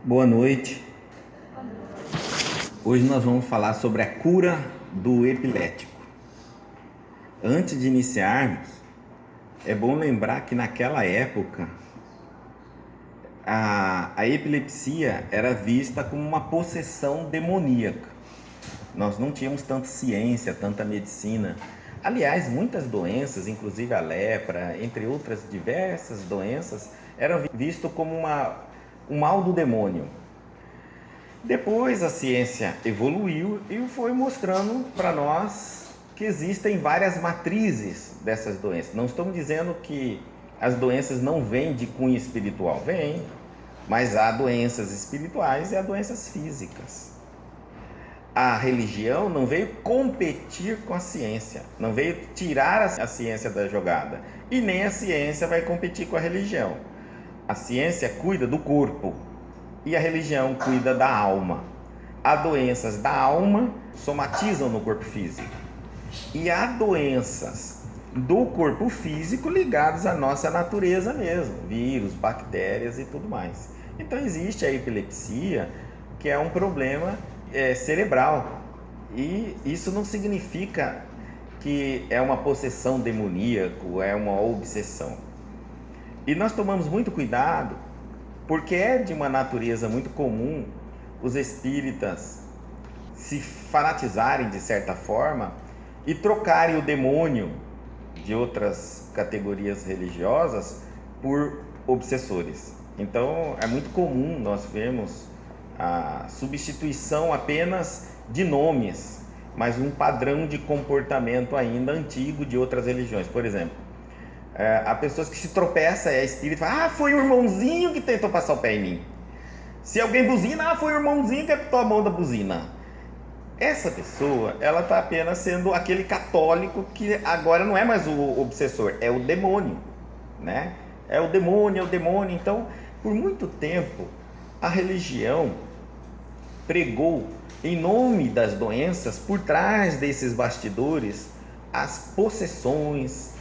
Boa noite. Hoje nós vamos falar sobre a cura do epilético. Antes de iniciarmos, é bom lembrar que naquela época a epilepsia era vista como uma possessão demoníaca. Nós não tínhamos tanta ciência, tanta medicina. Aliás, muitas doenças, inclusive a lepra, entre outras diversas doenças, eram vistas como um mal do demônio. Depois a ciência evoluiu e foi mostrando para nós que existem várias matrizes dessas doenças. Não estamos dizendo que as doenças não vêm de cunho espiritual, vêm, mas há doenças espirituais e há doenças físicas. A religião não veio competir com a ciência, não veio tirar a ciência da jogada, e nem a ciência vai competir com a religião. A ciência cuida do corpo e a religião cuida da alma. Há doenças da alma somatizam no corpo físico e há doenças do corpo físico ligadas à nossa natureza mesmo, vírus, bactérias e tudo mais. Então existe a epilepsia, que é um problema cerebral, e isso não significa que é uma possessão demoníaca, é uma obsessão. E nós tomamos muito cuidado, porque é de uma natureza muito comum os espíritas se fanatizarem de certa forma e trocarem o demônio de outras categorias religiosas por obsessores. Então é muito comum nós vermos a substituição apenas de nomes, mas um padrão de comportamento ainda antigo de outras religiões. Por exemplo, há pessoas que se tropeçam, é espírito, fala, foi o irmãozinho que tentou passar o pé em mim. Se alguém buzina, foi o irmãozinho que apertou a mão da buzina. Essa pessoa, ela está apenas sendo aquele católico que agora não é mais o obsessor, é o demônio, né? É o demônio. Então, por muito tempo, a religião pregou, em nome das doenças, por trás desses bastidores, as possessões,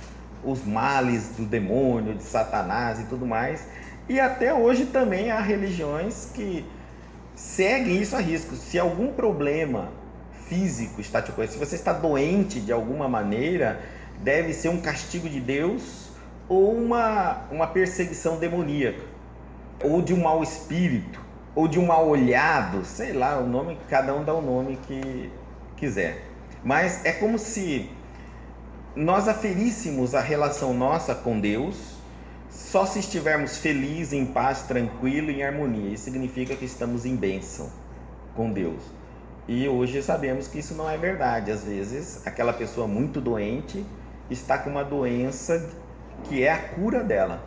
os males do demônio, de Satanás e tudo mais. E até hoje também há religiões que seguem isso a risco. Se algum problema físico está te ocorrendo, se você está doente de alguma maneira, deve ser um castigo de Deus ou uma perseguição demoníaca, ou de um mau espírito, ou de um mal olhado, sei lá, o nome, cada um dá o nome que quiser. Mas é como se nós aferíssemos a relação nossa com Deus só se estivermos felizes, em paz, tranquilo, em harmonia. Isso significa que estamos em bênção com Deus. E hoje sabemos que isso não é verdade. Às vezes, aquela pessoa muito doente está com uma doença que é a cura dela.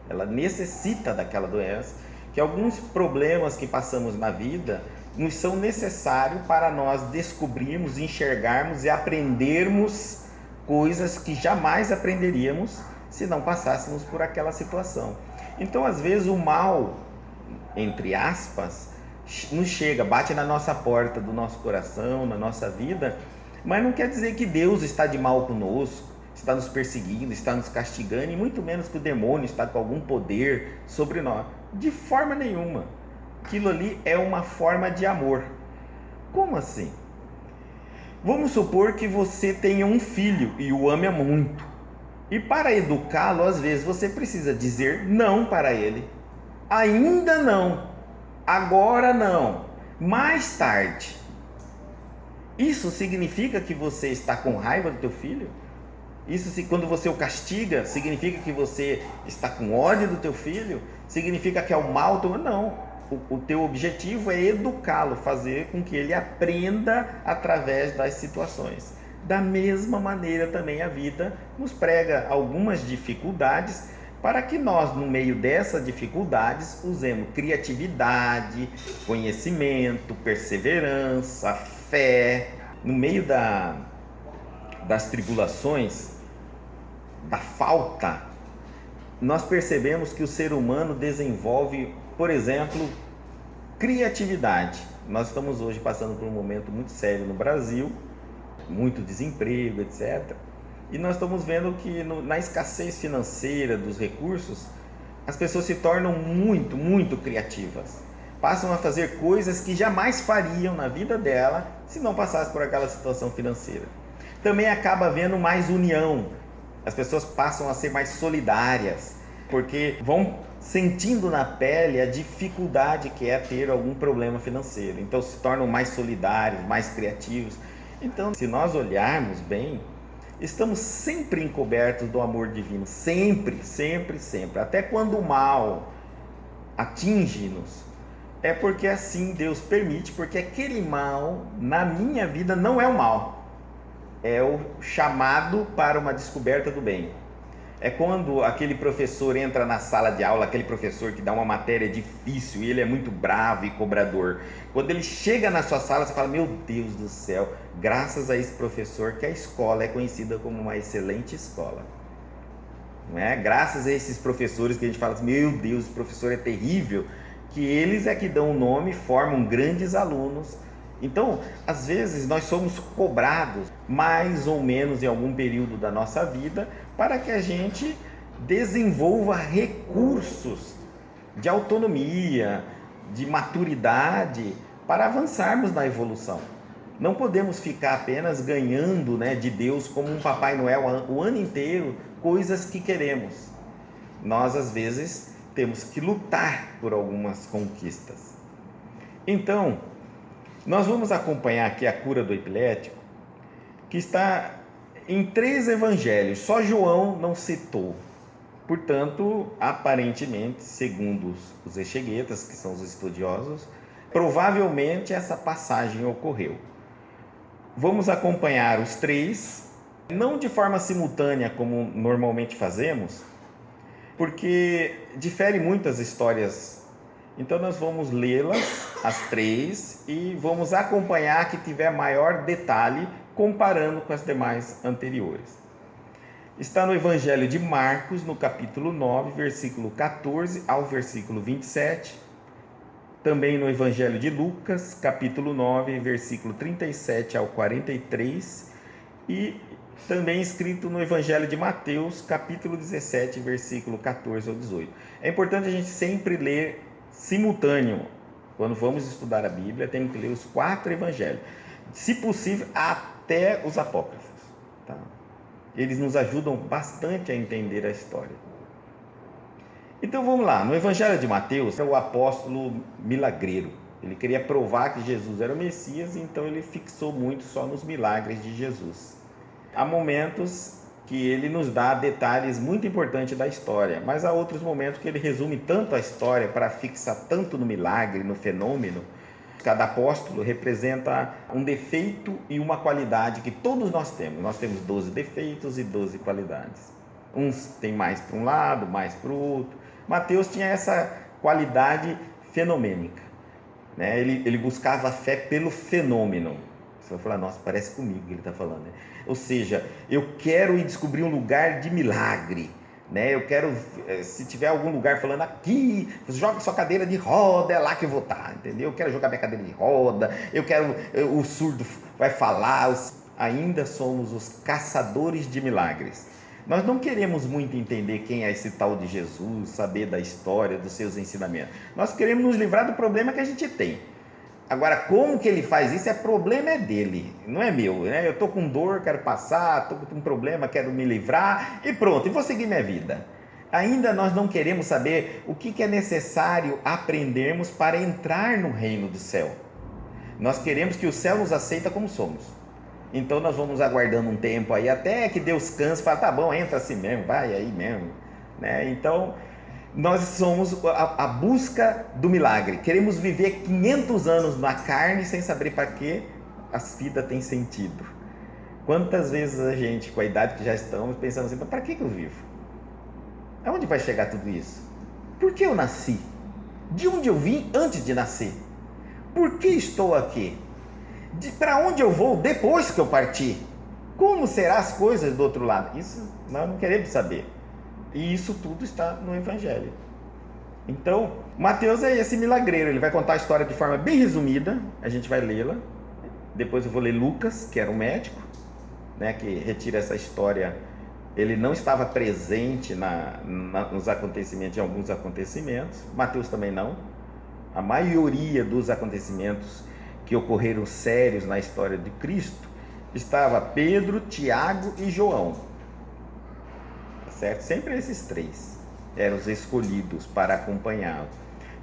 Ela necessita daquela doença, que alguns problemas que passamos na vida nos são necessários para nós descobrirmos, enxergarmos e aprendermos coisas que jamais aprenderíamos se não passássemos por aquela situação. Então, às vezes, o mal, entre aspas, nos chega, bate na nossa porta do nosso coração, na nossa vida, mas não quer dizer que Deus está de mal conosco, está nos perseguindo, está nos castigando, e muito menos que o demônio está com algum poder sobre nós. De forma nenhuma. Aquilo ali é uma forma de amor. Como assim? Vamos supor que você tenha um filho e o ame muito. E para educá-lo, às vezes, você precisa dizer não para ele. Ainda não. Agora não. Mais tarde. Isso significa que você está com raiva do teu filho? Isso, quando você o castiga, significa que você está com ódio do teu filho? Significa que é o mal? Não. O teu objetivo é educá-lo, fazer com que ele aprenda através das situações. Da mesma maneira também a vida nos prega algumas dificuldades para que nós, no meio dessas dificuldades, usemos criatividade, conhecimento, perseverança, fé. No meio das tribulações, da falta, nós percebemos que o ser humano desenvolve, por exemplo, criatividade. Nós estamos hoje passando por um momento muito sério no Brasil, muito desemprego, etc. E nós estamos vendo que na escassez financeira dos recursos, as pessoas se tornam muito criativas. passam a fazer coisas que jamais fariam na vida dela se não passasse por aquela situação financeira. Também acaba havendo mais união, as pessoas passam a ser mais solidárias, porque vão sentindo na pele a dificuldade que é ter algum problema financeiro, então se tornam mais solidários, mais criativos. Então, se nós olharmos bem, estamos sempre encobertos do amor divino, sempre, sempre, sempre. Até quando o mal atinge-nos, é porque assim Deus permite, porque aquele mal na minha vida não é o mal, é o chamado para uma descoberta do bem. É quando aquele professor entra na sala de aula, aquele professor que dá uma matéria difícil e ele é muito bravo e cobrador. Quando ele chega na sua sala, você fala, meu Deus do céu, graças a esse professor que a escola é conhecida como uma excelente escola. Não é? Graças a esses professores que a gente fala assim, meu Deus, o professor é terrível, que eles é que dão o nome, formam grandes alunos. Então, às vezes, nós somos cobrados mais ou menos em algum período da nossa vida para que a gente desenvolva recursos de autonomia, de maturidade para avançarmos na evolução. Não podemos ficar apenas ganhando, de Deus como um Papai Noel o ano inteiro, coisas que queremos. Nós, às vezes, temos que lutar por algumas conquistas. Então, nós vamos acompanhar aqui a cura do epilético, que está em 3 evangelhos, só João não citou. Portanto, aparentemente, segundo os exegetas, que são os estudiosos, provavelmente essa passagem ocorreu. Vamos acompanhar os 3, não de forma simultânea como normalmente fazemos, porque diferem muitas histórias. Então nós vamos lê-las, as 3, e vamos acompanhar a que tiver maior detalhe, comparando com as demais anteriores. Está no Evangelho de Marcos, no capítulo 9, versículo 14 ao versículo 27. Também no Evangelho de Lucas, capítulo 9, versículo 37 ao 43. E também escrito no Evangelho de Mateus, capítulo 17, versículo 14 ao 18. É importante a gente sempre ler simultâneo. Quando vamos estudar a Bíblia, temos que ler os 4 evangelhos, se possível até os apócrifos, tá? Eles nos ajudam bastante a entender a história. Então vamos lá, no Evangelho de Mateus, é o apóstolo milagreiro. Ele queria provar que Jesus era o Messias, então ele fixou muito só nos milagres de Jesus. Há momentos que ele nos dá detalhes muito importantes da história, mas há outros momentos que ele resume tanto a história para fixar tanto no milagre, no fenômeno. Cada apóstolo representa um defeito e uma qualidade que todos nós temos. Nós temos 12 defeitos e 12 qualidades. Uns têm mais para um lado, mais para o outro. Mateus tinha essa qualidade fenomênica, né? Ele buscava a fé pelo fenômeno. Você vai falar, nossa, parece comigo que ele está falando, né? Ou seja, eu quero ir descobrir um lugar de milagre, né? Eu quero, se tiver algum lugar falando aqui, joga sua cadeira de roda, é lá que eu vou estar, entendeu? Eu quero jogar minha cadeira de roda, o surdo vai falar. Ainda somos os caçadores de milagres. Nós não queremos muito entender quem é esse tal de Jesus, saber da história, dos seus ensinamentos. Nós queremos nos livrar do problema que a gente tem. Agora, como que ele faz isso? Problema é dele, não é meu, né? Eu estou com dor, quero passar, estou com um problema, quero me livrar e pronto, e vou seguir minha vida. Ainda nós não queremos saber o que é necessário aprendermos para entrar no reino do céu. Nós queremos que o céu nos aceita como somos. Então nós vamos aguardando um tempo aí, até que Deus canse e fala, tá bom, entra assim mesmo, vai aí mesmo, né? Então nós somos a busca do milagre. Queremos viver 500 anos na carne sem saber para que a vida tem sentido. Quantas vezes a gente, com a idade que já estamos, pensamos assim, para que eu vivo? Aonde vai chegar tudo isso? Por que eu nasci? De onde eu vim antes de nascer? Por que estou aqui? Para onde eu vou depois que eu partir? Como serão as coisas do outro lado? Isso nós não queremos saber. E isso tudo está no Evangelho. Então, Mateus é esse milagreiro. Ele vai contar a história de forma bem resumida. A gente vai lê-la. Depois eu vou ler Lucas, que era um médico, né, que retira essa história. Ele não estava presente nos acontecimentos, em alguns acontecimentos. Mateus também não. a maioria dos acontecimentos que ocorreram sérios na história de Cristo, estava Pedro, Tiago e João. Tá certo? Sempre esses três eram os escolhidos para acompanhá-lo.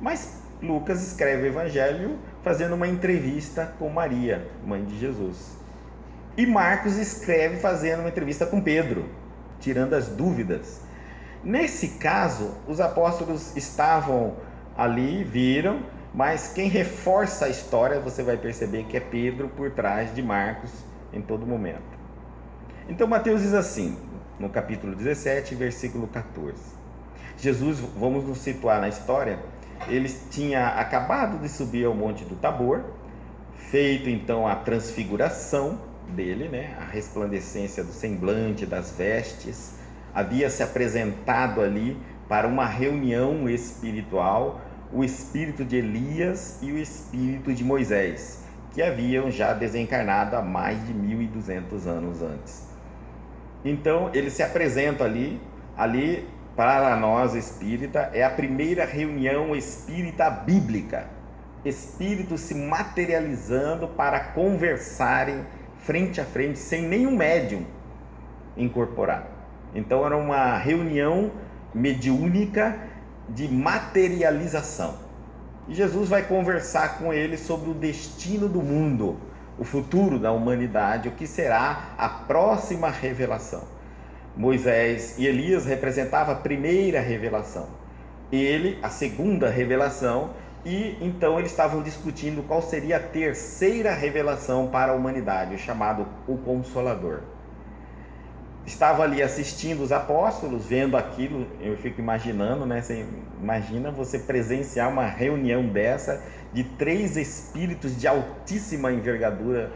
Mas Lucas escreve o Evangelho fazendo uma entrevista com Maria, mãe de Jesus. E Marcos escreve fazendo uma entrevista com Pedro, tirando as dúvidas. Nesse caso, os apóstolos estavam ali, viram, mas quem reforça a história, você vai perceber que é Pedro por trás de Marcos em todo momento. Então Mateus diz assim, no capítulo 17, versículo 14. Jesus, vamos nos situar na história, ele tinha acabado de subir ao Monte do Tabor, feito então a transfiguração dele, né? A resplandecência do semblante, das vestes, havia se apresentado ali para uma reunião espiritual, o espírito de Elias e o espírito de Moisés, que haviam já desencarnado há mais de 1.200 anos antes. Então, eles se apresentam ali para nós espírita, é a primeira reunião espírita bíblica, espíritos se materializando para conversarem frente a frente, sem nenhum médium incorporado. Então era uma reunião mediúnica de materialização. E Jesus vai conversar com eles sobre o destino do mundo, o futuro da humanidade, o que será a próxima revelação. Moisés e Elias representavam a primeira revelação, ele a segunda revelação, e então eles estavam discutindo qual seria a terceira revelação para a humanidade, chamado o Consolador. Estava ali assistindo os apóstolos, vendo aquilo, eu fico imaginando, né? Você imagina você presenciar uma reunião dessa de três espíritos de altíssima envergadura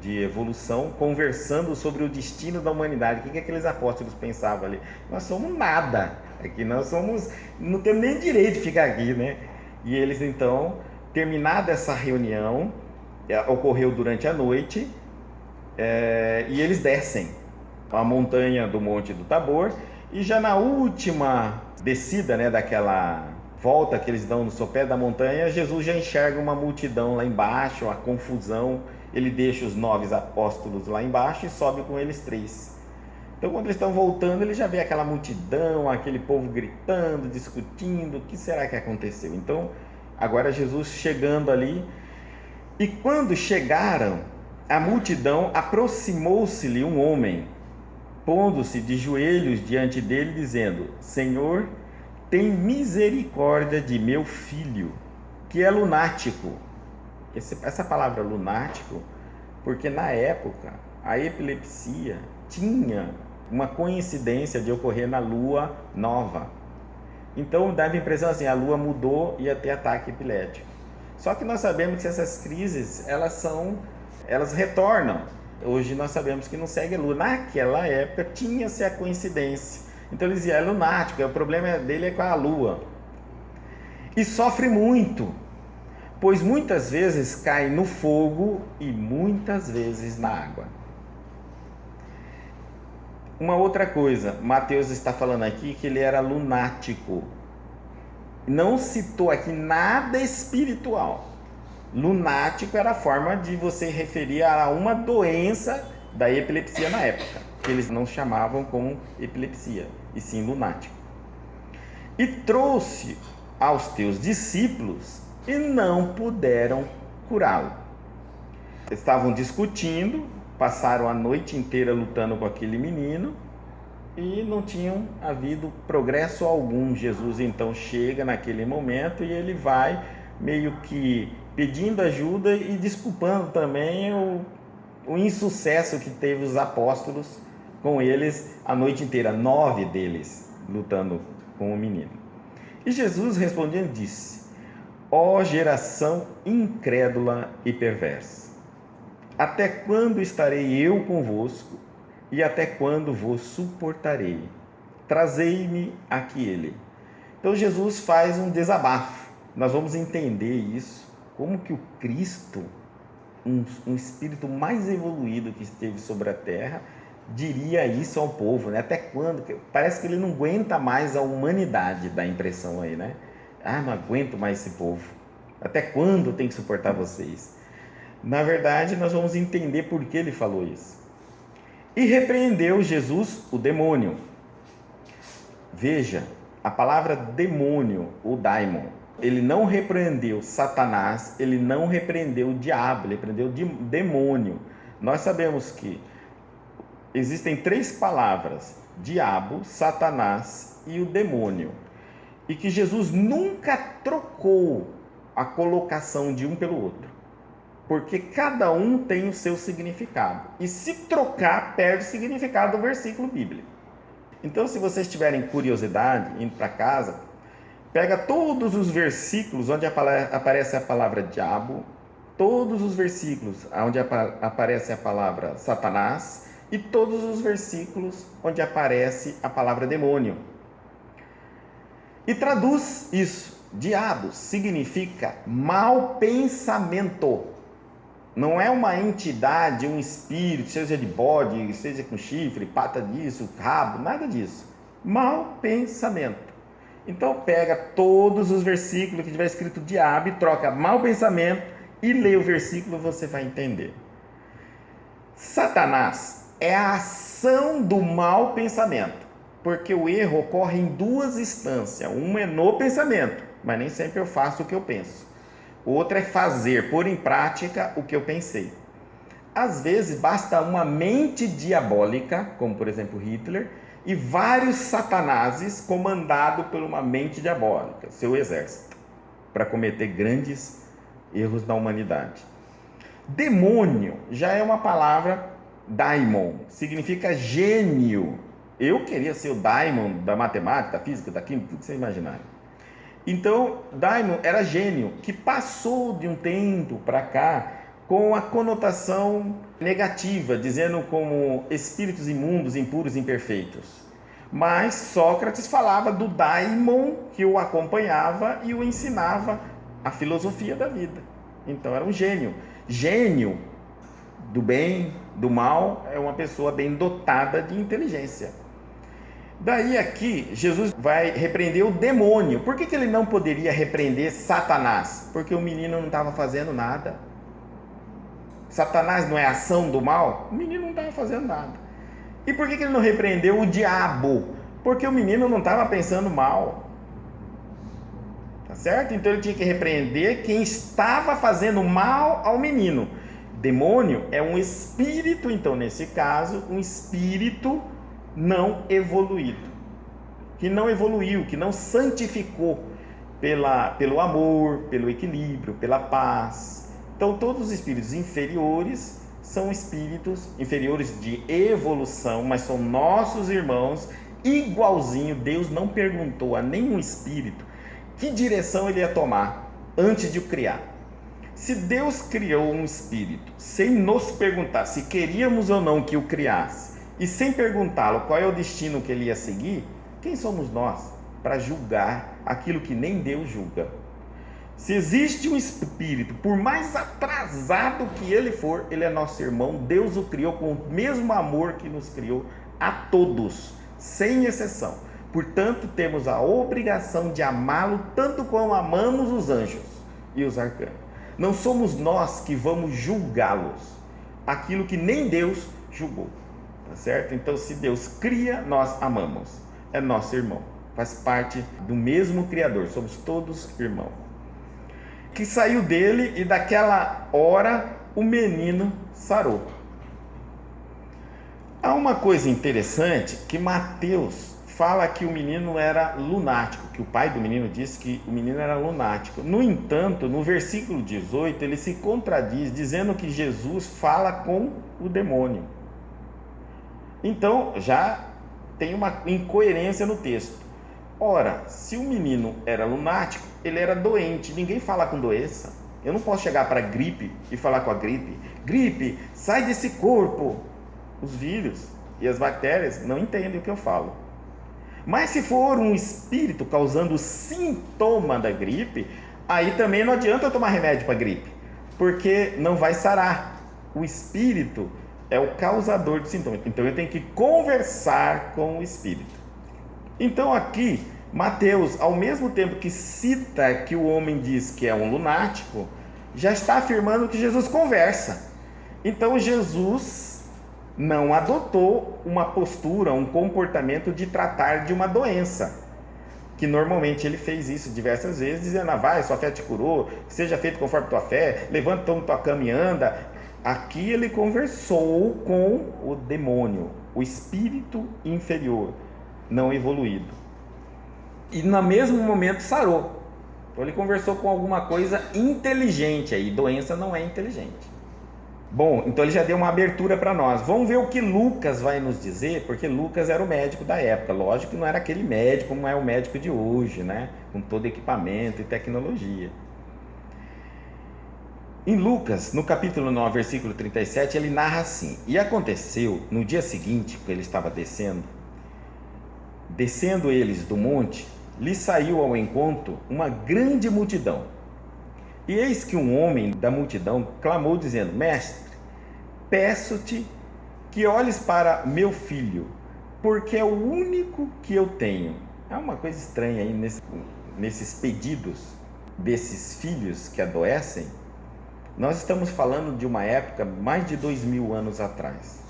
de evolução, conversando sobre o destino da humanidade. O que aqueles apóstolos pensavam ali? Nós somos nada, aqui nós somos, não temos nem direito de ficar aqui, né? E eles então, terminada essa reunião, ocorreu durante a noite, e eles descem a montanha do Monte do Tabor, e já na última descida, né, daquela volta que eles dão no sopé da montanha, Jesus já enxerga uma multidão lá embaixo, a confusão, ele deixa os 9 apóstolos lá embaixo e sobe com eles 3. Então quando eles estão voltando, ele já vê aquela multidão, aquele povo gritando, discutindo, o que será que aconteceu? Então agora Jesus chegando ali, e quando chegaram, a multidão, aproximou-se-lhe um homem, pondo-se de joelhos diante dele, dizendo: Senhor, tem misericórdia de meu filho, que é lunático. Essa palavra lunático, porque na época a epilepsia tinha uma coincidência de ocorrer na lua nova. Então dava a impressão assim, a lua mudou e ia ter ataque epilético. Só que nós sabemos que essas crises, elas retornam. Hoje nós sabemos que não segue a lua. Naquela época tinha-se a coincidência. Então ele dizia, é lunático, o problema dele é com a lua. E sofre muito, pois muitas vezes cai no fogo e muitas vezes na água. Uma outra coisa, Mateus está falando aqui que ele era lunático. Não citou aqui nada espiritual. Lunático era a forma de você referir a uma doença da epilepsia na época, que eles não chamavam como epilepsia, e sim lunático. E trouxe aos teus discípulos e não puderam curá-lo. Estavam discutindo, passaram a noite inteira lutando com aquele menino e não tinham havido progresso algum. Jesus então chega naquele momento e ele vai meio que pedindo ajuda e desculpando também o insucesso que teve os apóstolos com eles a noite inteira, 9 deles lutando com o menino. E Jesus respondendo disse: ó geração incrédula e perversa, até quando estarei eu convosco e até quando vos suportarei? Trazei-me aqui ele. Então Jesus faz um desabafo. Nós vamos entender isso, como que o Cristo, um espírito mais evoluído que esteve sobre a terra, diria isso ao povo, né? Até quando? Parece que ele não aguenta mais a humanidade, dá a impressão aí, né? Ah, não aguento mais esse povo. Até quando tem que suportar vocês? Na verdade, nós vamos entender por que ele falou isso. E repreendeu Jesus o demônio. Veja, a palavra demônio, o daimon, ele não repreendeu Satanás, ele não repreendeu o diabo, ele repreendeu o demônio. Nós sabemos que existem 3 palavras: diabo, Satanás e o demônio. E que Jesus nunca trocou a colocação de um pelo outro, porque cada um tem o seu significado. E se trocar, perde o significado do versículo bíblico. Então, se vocês tiverem curiosidade, indo para casa, pega todos os versículos onde aparece a palavra diabo, todos os versículos onde aparece a palavra Satanás e todos os versículos onde aparece a palavra demônio. E traduz isso. Diabo significa mau pensamento. Não é uma entidade, um espírito, seja de bode, seja com chifre, pata disso, rabo, nada disso. Mau pensamento. Então pega todos os versículos que tiver escrito diabo e troca mau pensamento e lê o versículo, você vai entender. Satanás é a ação do mau pensamento, porque o erro ocorre em 2 instâncias. Uma é no pensamento, mas nem sempre eu faço o que eu penso. Outra é fazer, pôr em prática o que eu pensei. Às vezes basta uma mente diabólica, como por exemplo Hitler, e vários satanases comandados por uma mente diabólica, seu exército, para cometer grandes erros na humanidade. Demônio já é uma palavra, daimon, significa gênio. Eu queria ser o daimon da matemática, da física, da química, tudo que você imaginar. Então, daimon era gênio, que passou de um tempo para cá com a conotação negativa, dizendo como espíritos imundos, impuros, imperfeitos. Mas Sócrates falava do daimon que o acompanhava e o ensinava a filosofia da vida. Então era um gênio. Gênio do bem, do mal, é uma pessoa bem dotada de inteligência. Daí aqui, Jesus vai repreender o demônio. Por que ele não poderia repreender Satanás? Porque o menino não estava fazendo nada. Satanás não é ação do mal? O menino não estava fazendo nada. E por que ele não repreendeu o diabo? Porque o menino não estava pensando mal. Tá certo? Então ele tinha que repreender quem estava fazendo mal ao menino. Demônio é um espírito, então nesse caso, um espírito não evoluído, que não evoluiu, que não santificou pelo amor, pelo equilíbrio, pela paz. Então todos os espíritos inferiores são espíritos inferiores de evolução, mas são nossos irmãos, igualzinho. Deus não perguntou a nenhum espírito que direção ele ia tomar antes de o criar. Se Deus criou um espírito sem nos perguntar se queríamos ou não que o criasse, e sem perguntá-lo qual é o destino que ele ia seguir, quem somos nós para julgar aquilo que nem Deus julga? Se existe um espírito, por mais atrasado que ele for, ele é nosso irmão. Deus o criou com o mesmo amor que nos criou a todos, sem exceção. Portanto, temos a obrigação de amá-lo tanto como amamos os anjos e os arcanos. Não somos nós que vamos julgá-los, aquilo que nem Deus julgou. Tá certo? Então, se Deus cria, nós amamos. É nosso irmão. Faz parte do mesmo Criador. Somos todos irmãos. Que saiu dele e daquela hora o menino sarou. Há uma coisa interessante que Mateus fala que o menino era lunático, que o pai do menino disse que o menino era lunático. No entanto, no versículo 18, ele se contradiz, dizendo que Jesus fala com o demônio. Então, já tem uma incoerência no texto. Ora, se o menino era lunático, ele era doente. Ninguém fala com doença. Eu não posso chegar para a gripe e falar com a gripe: gripe, sai desse corpo. Os vírus e as bactérias não entendem o que eu falo. Mas se for um espírito causando sintoma da gripe, aí também não adianta eu tomar remédio para gripe, porque não vai sarar. O espírito é o causador de sintomas. Então eu tenho que conversar com o espírito. Então aqui Mateus, ao mesmo tempo que cita que o homem diz que é um lunático, já está afirmando que Jesus conversa. Então Jesus não adotou uma postura, um comportamento de tratar de uma doença, que normalmente ele fez isso diversas vezes, dizendo: vai, sua fé te curou, seja feito conforme tua fé, levanta então tua cama e anda. Aqui ele conversou com o demônio, o espírito inferior, não evoluído. E no mesmo momento sarou. Então ele conversou com alguma coisa inteligente aí. Doença não é inteligente. Bom, então ele já deu uma abertura para nós. Vamos ver o que Lucas vai nos dizer, porque Lucas era o médico da época. Lógico que não era aquele médico como é o médico de hoje, né? Com todo equipamento e tecnologia. Em Lucas, no capítulo 9, versículo 37, ele narra assim: e aconteceu, no dia seguinte, que ele estava descendo eles do monte, lhe saiu ao encontro uma grande multidão. E eis que um homem da multidão clamou, dizendo: mestre, peço-te que olhes para meu filho, porque é o único que eu tenho. É uma coisa estranha aí nesses pedidos desses filhos que adoecem. Nós estamos falando de uma época mais de 2000 anos atrás.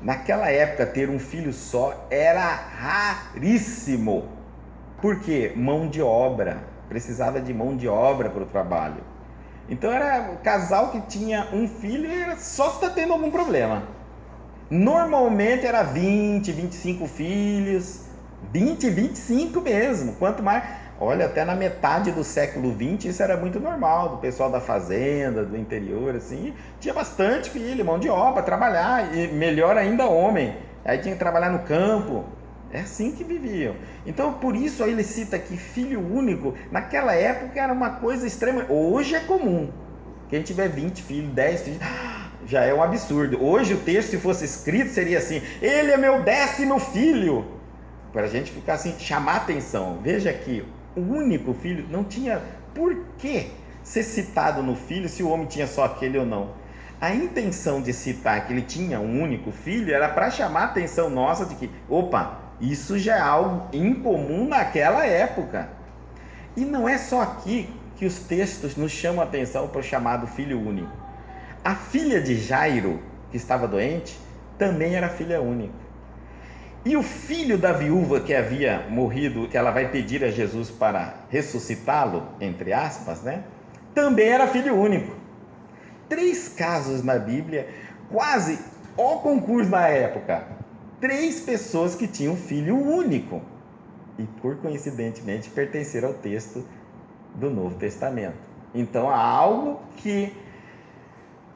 Naquela época, ter um filho só era raríssimo. Por quê? Mão de obra. Precisava de mão de obra para o trabalho. Então era o casal que tinha um filho e era só se está tendo algum problema. Normalmente era 20, 25 filhos. 20, 25 mesmo. Quanto mais... Olha, até na metade do século XX isso era muito normal, do pessoal da fazenda, do interior, assim, tinha bastante filho, mão de obra, trabalhar, e melhor ainda homem, aí tinha que trabalhar no campo, é assim que viviam. Então por isso aí ele cita aqui filho único, naquela época era uma coisa extrema, hoje é comum, quem tiver 20 filhos, 10 filhos, já é um absurdo. Hoje o texto, se fosse escrito, seria assim: ele é meu 10º filho, para a gente ficar assim, chamar atenção. Veja aqui, o único filho, não tinha por que ser citado no filho se o homem tinha só aquele ou não. A intenção de citar que ele tinha um único filho era para chamar a atenção nossa de que, opa, isso já é algo incomum naquela época. E não é só aqui que os textos nos chamam a atenção para o chamado filho único. A filha de Jairo, que estava doente, também era filha única. E o filho da viúva que havia morrido, que ela vai pedir a Jesus para ressuscitá-lo, entre aspas, né? Também era filho único. 3 casos na Bíblia, quase ao concurso na época. 3 pessoas que tinham filho único. E por coincidentemente pertenceram ao texto do Novo Testamento. Então há algo que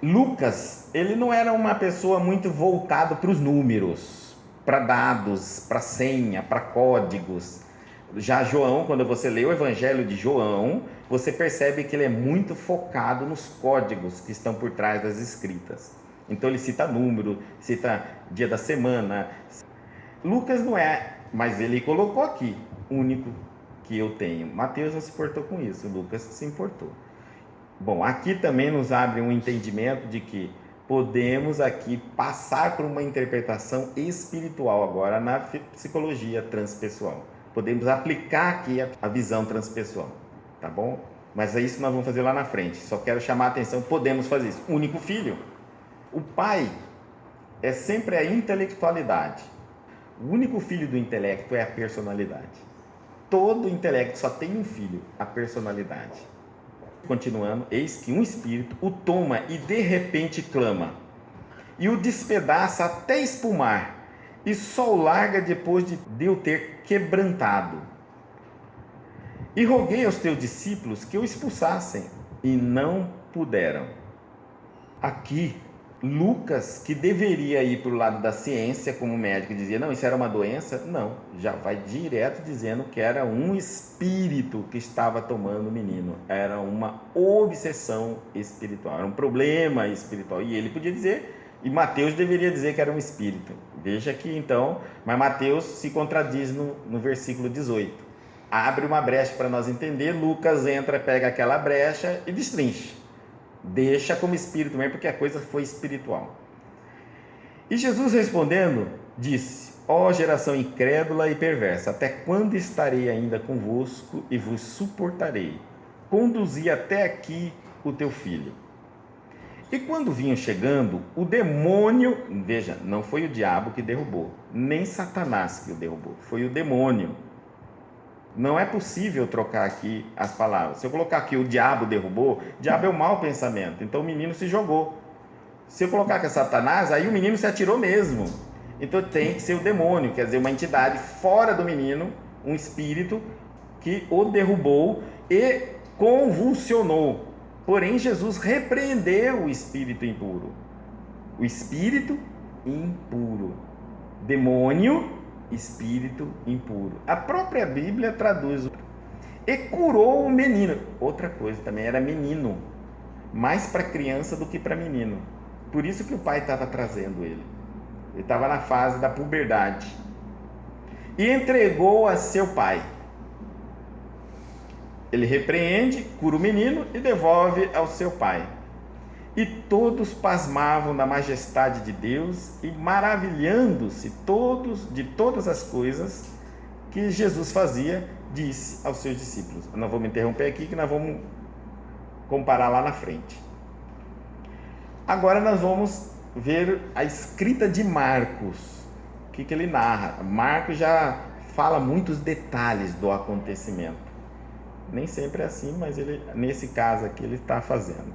Lucas, ele não era uma pessoa muito voltado para os números, para dados, para senha, para códigos. Já João, quando você lê o Evangelho de João, você percebe que ele é muito focado nos códigos que estão por trás das escritas. Então ele cita número, cita dia da semana. Lucas não é, mas ele colocou aqui, único que eu tenho. Mateus não se importou com isso, Lucas se importou. Bom, aqui também nos abre um entendimento de que podemos aqui passar por uma interpretação espiritual agora na psicologia transpessoal. Podemos aplicar aqui a visão transpessoal, tá bom? Mas é isso que nós vamos fazer lá na frente. Só quero chamar a atenção, podemos fazer isso. Único filho. O pai é sempre a intelectualidade. O único filho do intelecto é a personalidade. Todo intelecto só tem um filho, a personalidade. Continuando, eis que um espírito o toma e de repente clama, e o despedaça até espumar, e só o larga depois de o ter quebrantado. E roguei aos teus discípulos que o expulsassem, e não puderam. Aqui, Lucas, que deveria ir para o lado da ciência como médico, dizia, não, isso era uma doença, não, já vai direto dizendo que era um espírito que estava tomando o menino, era uma obsessão espiritual, era um problema espiritual, e ele podia dizer, e Mateus deveria dizer que era um espírito. Veja aqui então, mas Mateus se contradiz no versículo 18, abre uma brecha para nós entender, Lucas entra, pega aquela brecha e destrincha. Deixa como espírito mesmo, porque a coisa foi espiritual. E Jesus respondendo, disse, Ó geração incrédula e perversa, até quando estarei ainda convosco e vos suportarei? Conduzi até aqui o teu filho. E quando vinham chegando, o demônio, veja, não foi o diabo que derrubou, nem Satanás que o derrubou, foi o demônio. Não é possível trocar aqui as palavras. Se eu colocar aqui o diabo derrubou, diabo é o mau pensamento, então o menino se jogou. Se eu colocar que é Satanás, aí o menino se atirou mesmo. Então tem que ser o demônio, quer dizer, uma entidade fora do menino, um espírito que o derrubou e convulsionou. Porém, Jesus repreendeu o espírito impuro. O espírito impuro. Demônio, espírito impuro. A própria Bíblia traduz. E curou o menino. Outra coisa também, era menino. Mais para criança do que para menino. Por isso que o pai estava trazendo ele. Ele estava na fase da puberdade. E entregou a seu pai. Ele repreende, cura o menino e devolve ao seu pai. E todos pasmavam da majestade de Deus e maravilhando-se todos de todas as coisas que Jesus fazia, disse aos seus discípulos. Nós vamos interromper aqui que nós vamos comparar lá na frente. Agora nós vamos ver a escrita de Marcos. O que ele narra? Marcos já fala muitos detalhes do acontecimento. Nem sempre é assim, mas ele, nesse caso aqui ele está fazendo.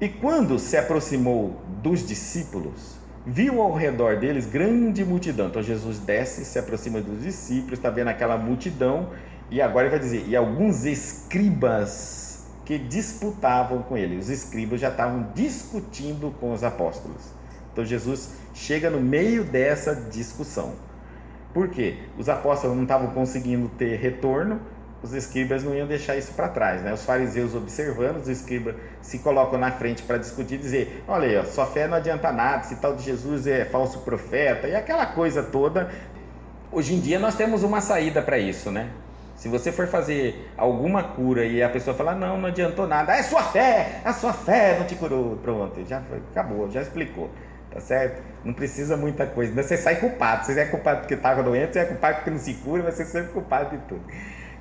E quando se aproximou dos discípulos, viu ao redor deles grande multidão. Então Jesus desce, se aproxima dos discípulos, está vendo aquela multidão, e agora ele vai dizer, e alguns escribas que disputavam com ele. Os escribas já estavam discutindo com os apóstolos. Então Jesus chega no meio dessa discussão. Por quê? Os apóstolos não estavam conseguindo ter retorno, os escribas não iam deixar isso para trás, né? Os fariseus observando, os escribas se colocam na frente para discutir e dizer, olha aí, ó, sua fé não adianta nada, esse tal de Jesus é falso profeta, e aquela coisa toda. Hoje em dia nós temos uma saída para isso, né? Se você for fazer alguma cura e a pessoa falar, não adiantou nada, a sua fé não te curou, pronto, já foi, acabou, já explicou. Tá certo? Não precisa muita coisa. Você sai culpado. Você é culpado porque estava doente, você é culpado porque não se cura, você é sempre culpado de tudo.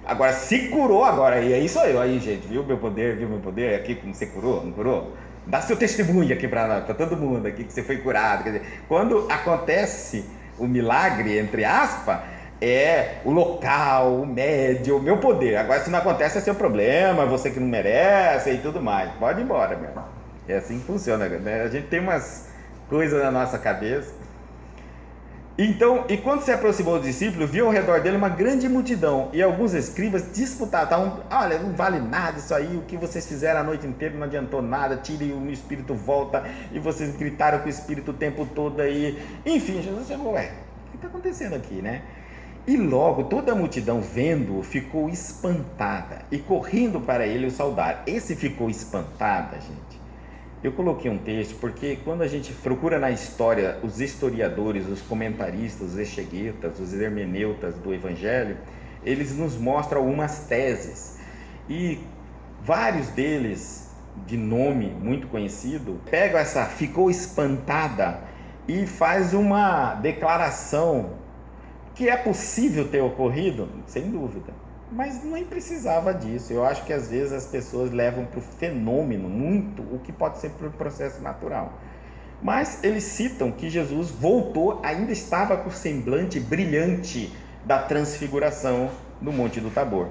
Agora, se curou agora, e aí sou eu aí, gente. Viu meu poder? Aqui como você curou, não curou? Dá seu testemunho aqui para todo mundo aqui que você foi curado. Quer dizer, quando acontece o milagre, entre aspas, é o local, o médio, o meu poder. Agora, se não acontece, é seu problema, você que não merece e tudo mais. Pode ir embora, meu irmão. É assim que funciona, né? A gente tem umas coisa na nossa cabeça. Então, e quando se aproximou dos discípulos, viu ao redor dele uma grande multidão, e alguns escribas disputavam, olha, não vale nada isso aí, o que vocês fizeram a noite inteira não adiantou nada, tire o espírito, volta, e vocês gritaram com o espírito o tempo todo aí, enfim, Jesus chegou, o que está acontecendo aqui, né? E logo toda a multidão vendo-o ficou espantada, e correndo para ele o saudar. Esse ficou espantada, gente. Eu coloquei um texto porque quando a gente procura na história os historiadores, os comentaristas, os exegetas, os hermeneutas do Evangelho, eles nos mostram algumas teses. E vários deles, de nome muito conhecido, pegam essa ficou espantada e faz uma declaração que é possível ter ocorrido, sem dúvida. Mas nem precisava disso. Eu acho que às vezes as pessoas levam para o fenômeno muito o que pode ser para o processo natural. Mas eles citam que Jesus voltou, ainda estava com o semblante brilhante da transfiguração no Monte do Tabor.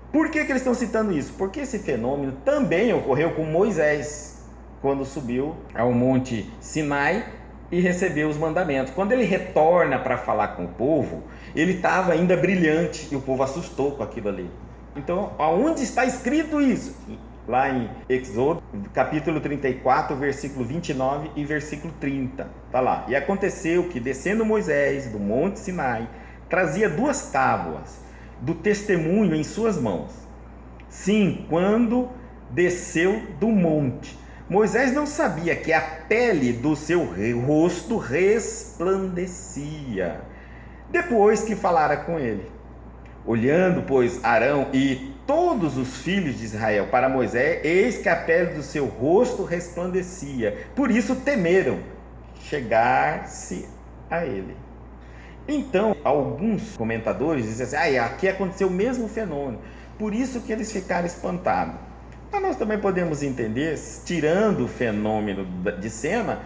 Por que eles estão citando isso? Porque esse fenômeno também ocorreu com Moisés, quando subiu ao Monte Sinai e recebeu os mandamentos. Quando ele retorna para falar com o povo, ele estava ainda brilhante e o povo assustou com aquilo ali. Então, aonde está escrito isso? Lá em Êxodo, capítulo 34, versículo 29 e versículo 30. Está lá. E aconteceu que, descendo Moisés do monte Sinai, trazia 2 tábuas do testemunho em suas mãos. Sim, quando desceu do monte. Moisés não sabia que a pele do seu rosto resplandecia, depois que falara com ele. Olhando, pois, Arão e todos os filhos de Israel para Moisés, eis que a pele do seu rosto resplandecia. Por isso temeram. chegar-se a ele. Então, alguns comentadores dizem assim, aqui aconteceu o mesmo fenômeno, por isso que eles ficaram espantados. Mas nós também podemos entender, tirando o fenômeno de cena,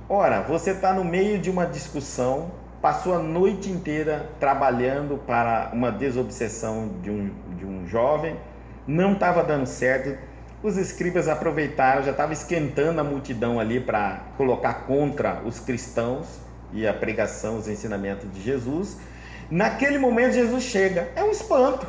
ora, você está no meio de uma discussão, passou a noite inteira trabalhando para uma desobsessão de um jovem, não estava dando certo, os escribas aproveitaram, já estava esquentando a multidão ali para colocar contra os cristãos e a pregação, os ensinamentos de Jesus. Naquele momento Jesus chega, é um espanto.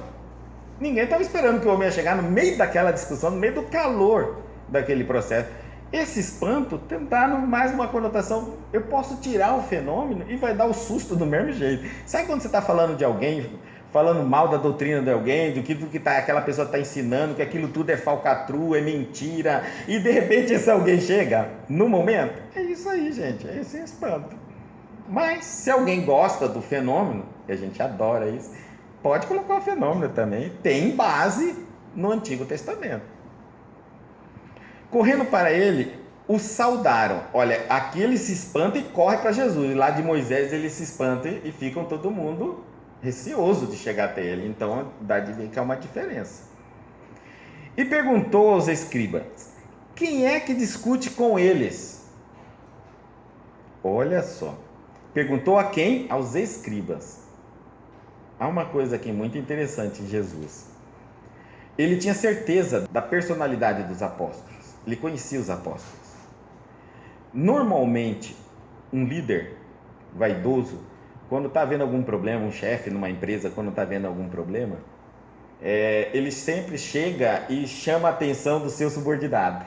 Ninguém estava esperando que o homem ia chegar no meio daquela discussão, no meio do calor daquele processo. Esse espanto dá mais uma conotação, eu posso tirar o fenômeno e vai dar o susto do mesmo jeito. Sabe quando você está falando de alguém, falando mal da doutrina de alguém, do que aquela pessoa está ensinando, que aquilo tudo é falcatrua, é mentira, e de repente esse alguém chega no momento? É isso aí, gente, é esse espanto. Mas se alguém gosta do fenômeno, e a gente adora isso, pode colocar o fenômeno também, tem base no Antigo Testamento. Correndo para ele, o saudaram. Olha, aqui ele se espanta e corre para Jesus. E lá de Moisés ele se espanta e ficam todo mundo receoso de chegar até ele. Então dá de ver que há uma diferença. E perguntou aos escribas, quem é que discute com eles? Olha só. Perguntou a quem? Aos escribas. Há uma coisa aqui muito interessante em Jesus. Ele tinha certeza da personalidade dos apóstolos. Ele conhecia os apóstolos. Normalmente, um líder vaidoso, quando está vendo algum problema, um chefe numa empresa, quando está vendo algum problema, ele sempre chega e chama a atenção do seu subordinado.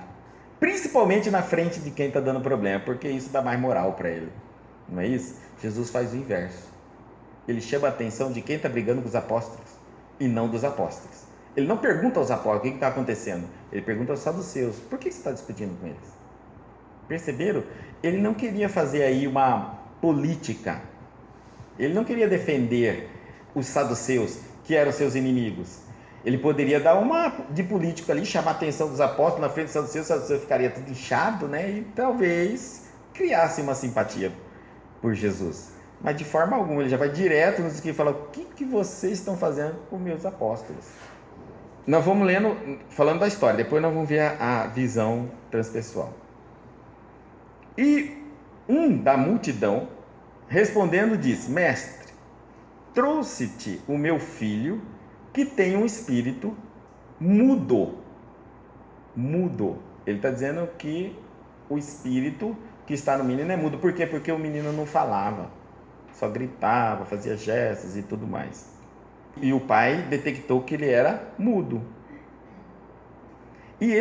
Principalmente na frente de quem está dando problema, porque isso dá mais moral para ele. Não é isso? Jesus faz o inverso. Ele chama a atenção de quem está brigando com os apóstolos e não dos apóstolos. Ele não pergunta aos apóstolos o que está acontecendo. Ele pergunta aos saduceus, por que você está discutindo com eles? Perceberam? Ele não queria fazer aí uma política. Ele não queria defender os saduceus, que eram seus inimigos. Ele poderia dar uma de político ali, chamar a atenção dos apóstolos na frente dos saduceus, o saduceu ficaria tudo inchado, né? E talvez criasse uma simpatia por Jesus. Mas de forma alguma, ele já vai direto nos que fala, o que vocês estão fazendo com meus apóstolos? Nós vamos lendo, falando da história, depois nós vamos ver a visão transpessoal. E um da multidão, respondendo, disse, mestre, trouxe-te o meu filho, que tem um espírito mudo. Mudo. Ele está dizendo que o espírito que está no menino é mudo. Por quê? Porque o menino não falava, só gritava, fazia gestos e tudo mais. E o pai detectou que ele era mudo. E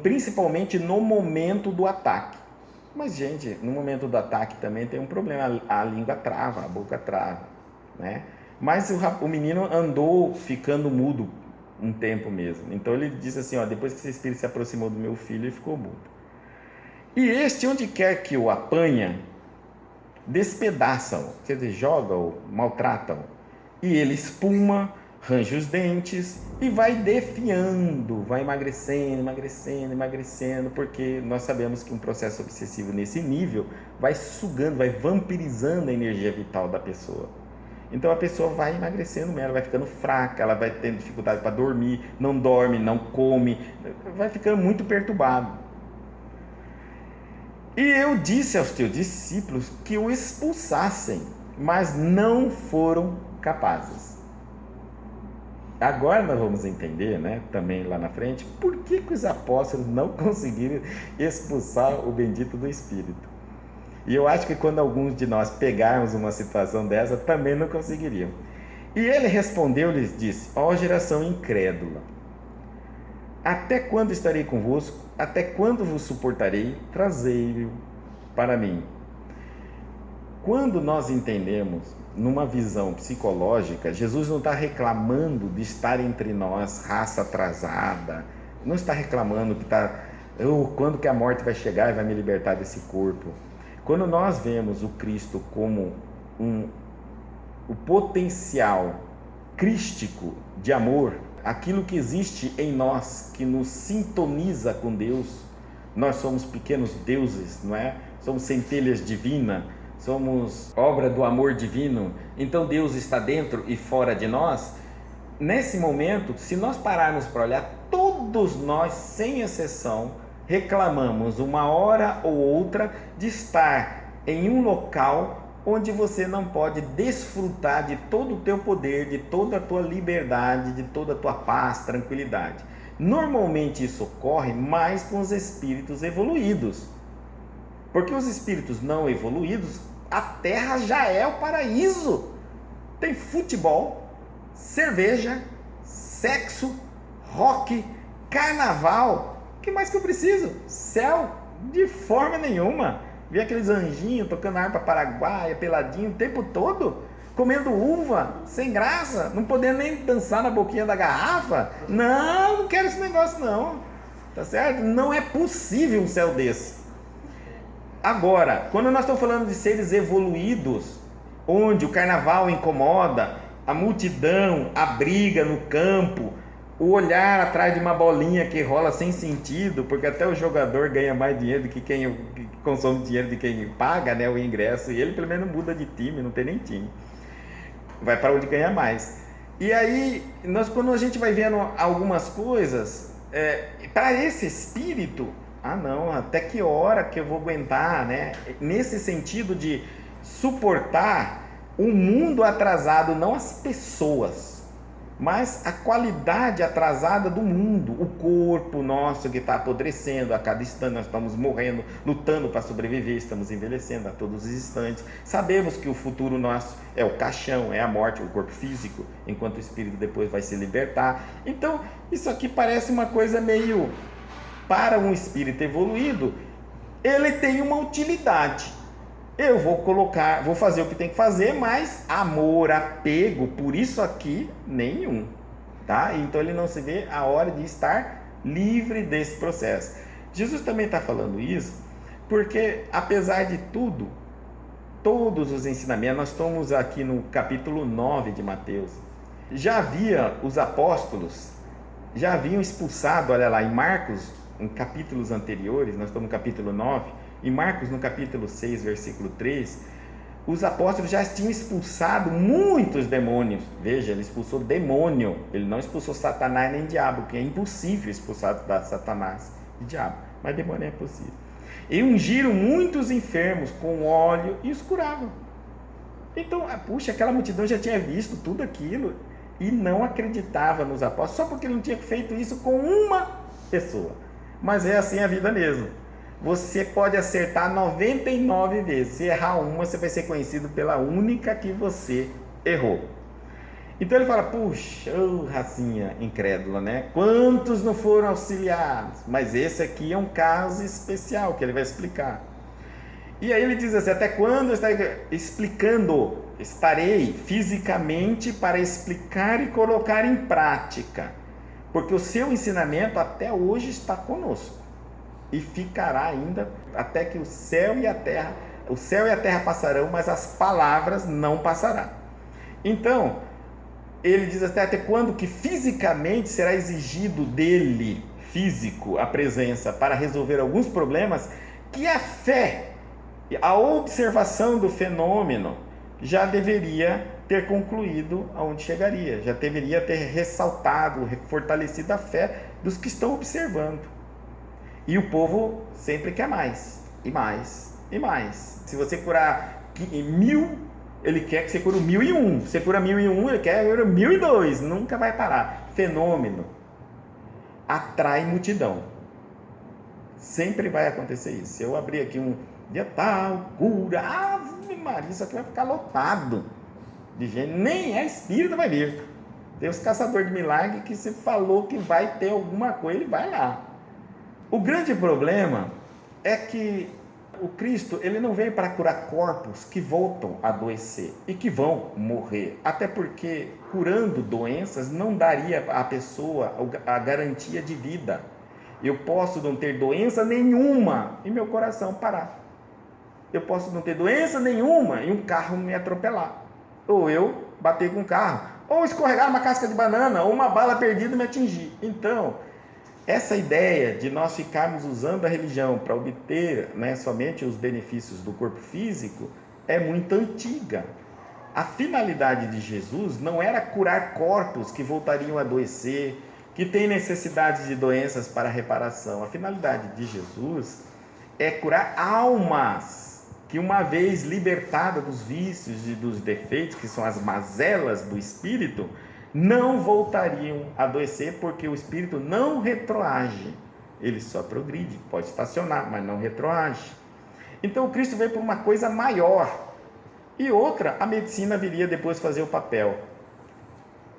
principalmente no momento do ataque. Mas, gente, no momento do ataque também tem um problema. A língua trava, a boca trava, né? Mas o menino andou ficando mudo um tempo mesmo. Então ele disse assim, depois que esse espírito se aproximou do meu filho, ele ficou mudo. E onde quer que o apanha, despedaça-o, quer dizer, joga-o, maltrata-o. E ele espuma, range os dentes e vai definhando, vai emagrecendo, porque nós sabemos que um processo obsessivo nesse nível vai sugando, vai vampirizando a energia vital da pessoa. Então a pessoa vai emagrecendo mesmo, ela vai ficando fraca, ela vai tendo dificuldade para dormir, não dorme, não come, vai ficando muito perturbado. E eu disse aos teus discípulos que o expulsassem, mas não foram capazes. Agora nós vamos entender, né, também lá na frente, por que os apóstolos não conseguiram expulsar o bendito do Espírito. E eu acho que quando alguns de nós pegarmos uma situação dessa, também não conseguiriam. E ele respondeu, lhes disse, ó geração incrédula, até quando estarei convosco? Até quando vos suportarei? Trazei-o para mim. Quando nós entendemos, numa visão psicológica, Jesus não está reclamando de estar entre nós, raça atrasada, não está reclamando que quando que a morte vai chegar e vai me libertar desse corpo. Quando nós vemos o Cristo como o potencial crístico de amor, aquilo que existe em nós, que nos sintoniza com Deus, nós somos pequenos deuses, não é? somos centelhas divinas, somos obra do amor divino, então Deus está dentro e fora de nós. Nesse momento, se nós pararmos para olhar, todos nós, sem exceção, reclamamos uma hora ou outra de estar em um local onde você não pode desfrutar de todo o teu poder, de toda a tua liberdade, de toda a tua paz, tranquilidade. Normalmente isso ocorre mais com os espíritos evoluídos, porque os espíritos não evoluídos, a Terra já é o paraíso. Tem futebol, cerveja, sexo, rock, carnaval. O que mais que eu preciso? Céu, de forma nenhuma. Ver aqueles anjinhos tocando harpa paraguaia, peladinho o tempo todo, comendo uva, sem graça, não podendo nem dançar na boquinha da garrafa. Não quero esse negócio não, tá certo? Não é possível um céu desse. Agora, quando nós estamos falando de seres evoluídos, onde o carnaval incomoda, a multidão, a briga no campo, o olhar atrás de uma bolinha que rola sem sentido, porque até o jogador ganha mais dinheiro do que quem consome dinheiro de quem paga, né, o ingresso, e ele pelo menos muda de time, não tem nem time, vai para onde ganha mais. E aí, quando a gente vai vendo algumas coisas, para esse espírito, não, até que hora que eu vou aguentar, né? Nesse sentido de suportar o mundo atrasado, não as pessoas, mas a qualidade atrasada do mundo, o corpo nosso que está apodrecendo a cada instante, nós estamos morrendo, lutando para sobreviver, estamos envelhecendo a todos os instantes. Sabemos que o futuro nosso é o caixão, é a morte, o corpo físico, enquanto o espírito depois vai se libertar. Então, isso aqui parece uma coisa meio... Para um espírito evoluído, ele tem uma utilidade. Eu vou fazer o que tem que fazer, mas amor, apego, por isso aqui, nenhum. Tá? Então ele não se vê a hora de estar livre desse processo. Jesus também está falando isso, porque apesar de tudo, todos os ensinamentos, nós estamos aqui no capítulo 9 de Mateus, já havia os apóstolos, já haviam expulsado, olha lá, em Marcos, em capítulos anteriores, nós estamos no capítulo 9, em Marcos no capítulo 6, versículo 3, os apóstolos já tinham expulsado muitos demônios. Veja, ele expulsou demônio, ele não expulsou Satanás nem diabo, que é impossível expulsar Satanás e diabo, mas demônio é possível. E ungiram muitos enfermos com óleo e os curavam. Então, puxa, aquela multidão já tinha visto tudo aquilo e não acreditava nos apóstolos, só porque ele não tinha feito isso com uma pessoa. Mas é assim a vida mesmo. Você pode acertar 99 vezes. Se errar uma, você vai ser conhecido pela única que você errou. Então ele fala, puxa, racinha incrédula, né? Quantos não foram auxiliados? Mas esse aqui é um caso especial que ele vai explicar. E aí ele diz assim, até quando estarei fisicamente para explicar e colocar em prática? Porque o seu ensinamento até hoje está conosco e ficará ainda até que o céu e a terra passarão, mas as palavras não passarão. Então, ele diz até quando que fisicamente será exigido dele, físico, a presença para resolver alguns problemas, que a fé, a observação do fenômeno já deveria ter concluído aonde chegaria, já deveria ter ressaltado, fortalecido a fé dos que estão observando. E o povo sempre quer mais, e mais, e mais. Se você curar 1000, ele quer que você cure 1001. Se você cura 1001, ele quer 1002. Nunca vai parar. Fenômeno atrai multidão. Sempre vai acontecer isso. Se eu abrir aqui um dia tal, cura, Ave Maria, isso aqui vai ficar lotado de gente. Nem é espírita vai vir. Tem os caçadores de milagre que se falou que vai ter alguma coisa, ele vai lá. O grande problema é que o Cristo, ele não veio para curar corpos que voltam a adoecer e que vão morrer. Até porque curando doenças não daria à pessoa a garantia de vida. Eu posso não ter doença nenhuma e meu coração parar. Eu posso não ter doença nenhuma e um carro me atropelar. Ou eu bater com um carro. Ou escorregar uma casca de banana, ou uma bala perdida me atingir. Então, Essa ideia de nós ficarmos usando a religião para obter, né, somente os benefícios do corpo físico é muito antiga. A finalidade de Jesus não era curar corpos que voltariam a adoecer, que têm necessidade de doenças para reparação. A finalidade de Jesus é curar almas que, uma vez libertadas dos vícios e dos defeitos, que são as mazelas do espírito, não voltariam a adoecer, porque o espírito não retroage. Ele só progride, pode estacionar, mas não retroage. Então o Cristo veio por uma coisa maior. E outra, a medicina viria depois fazer o papel.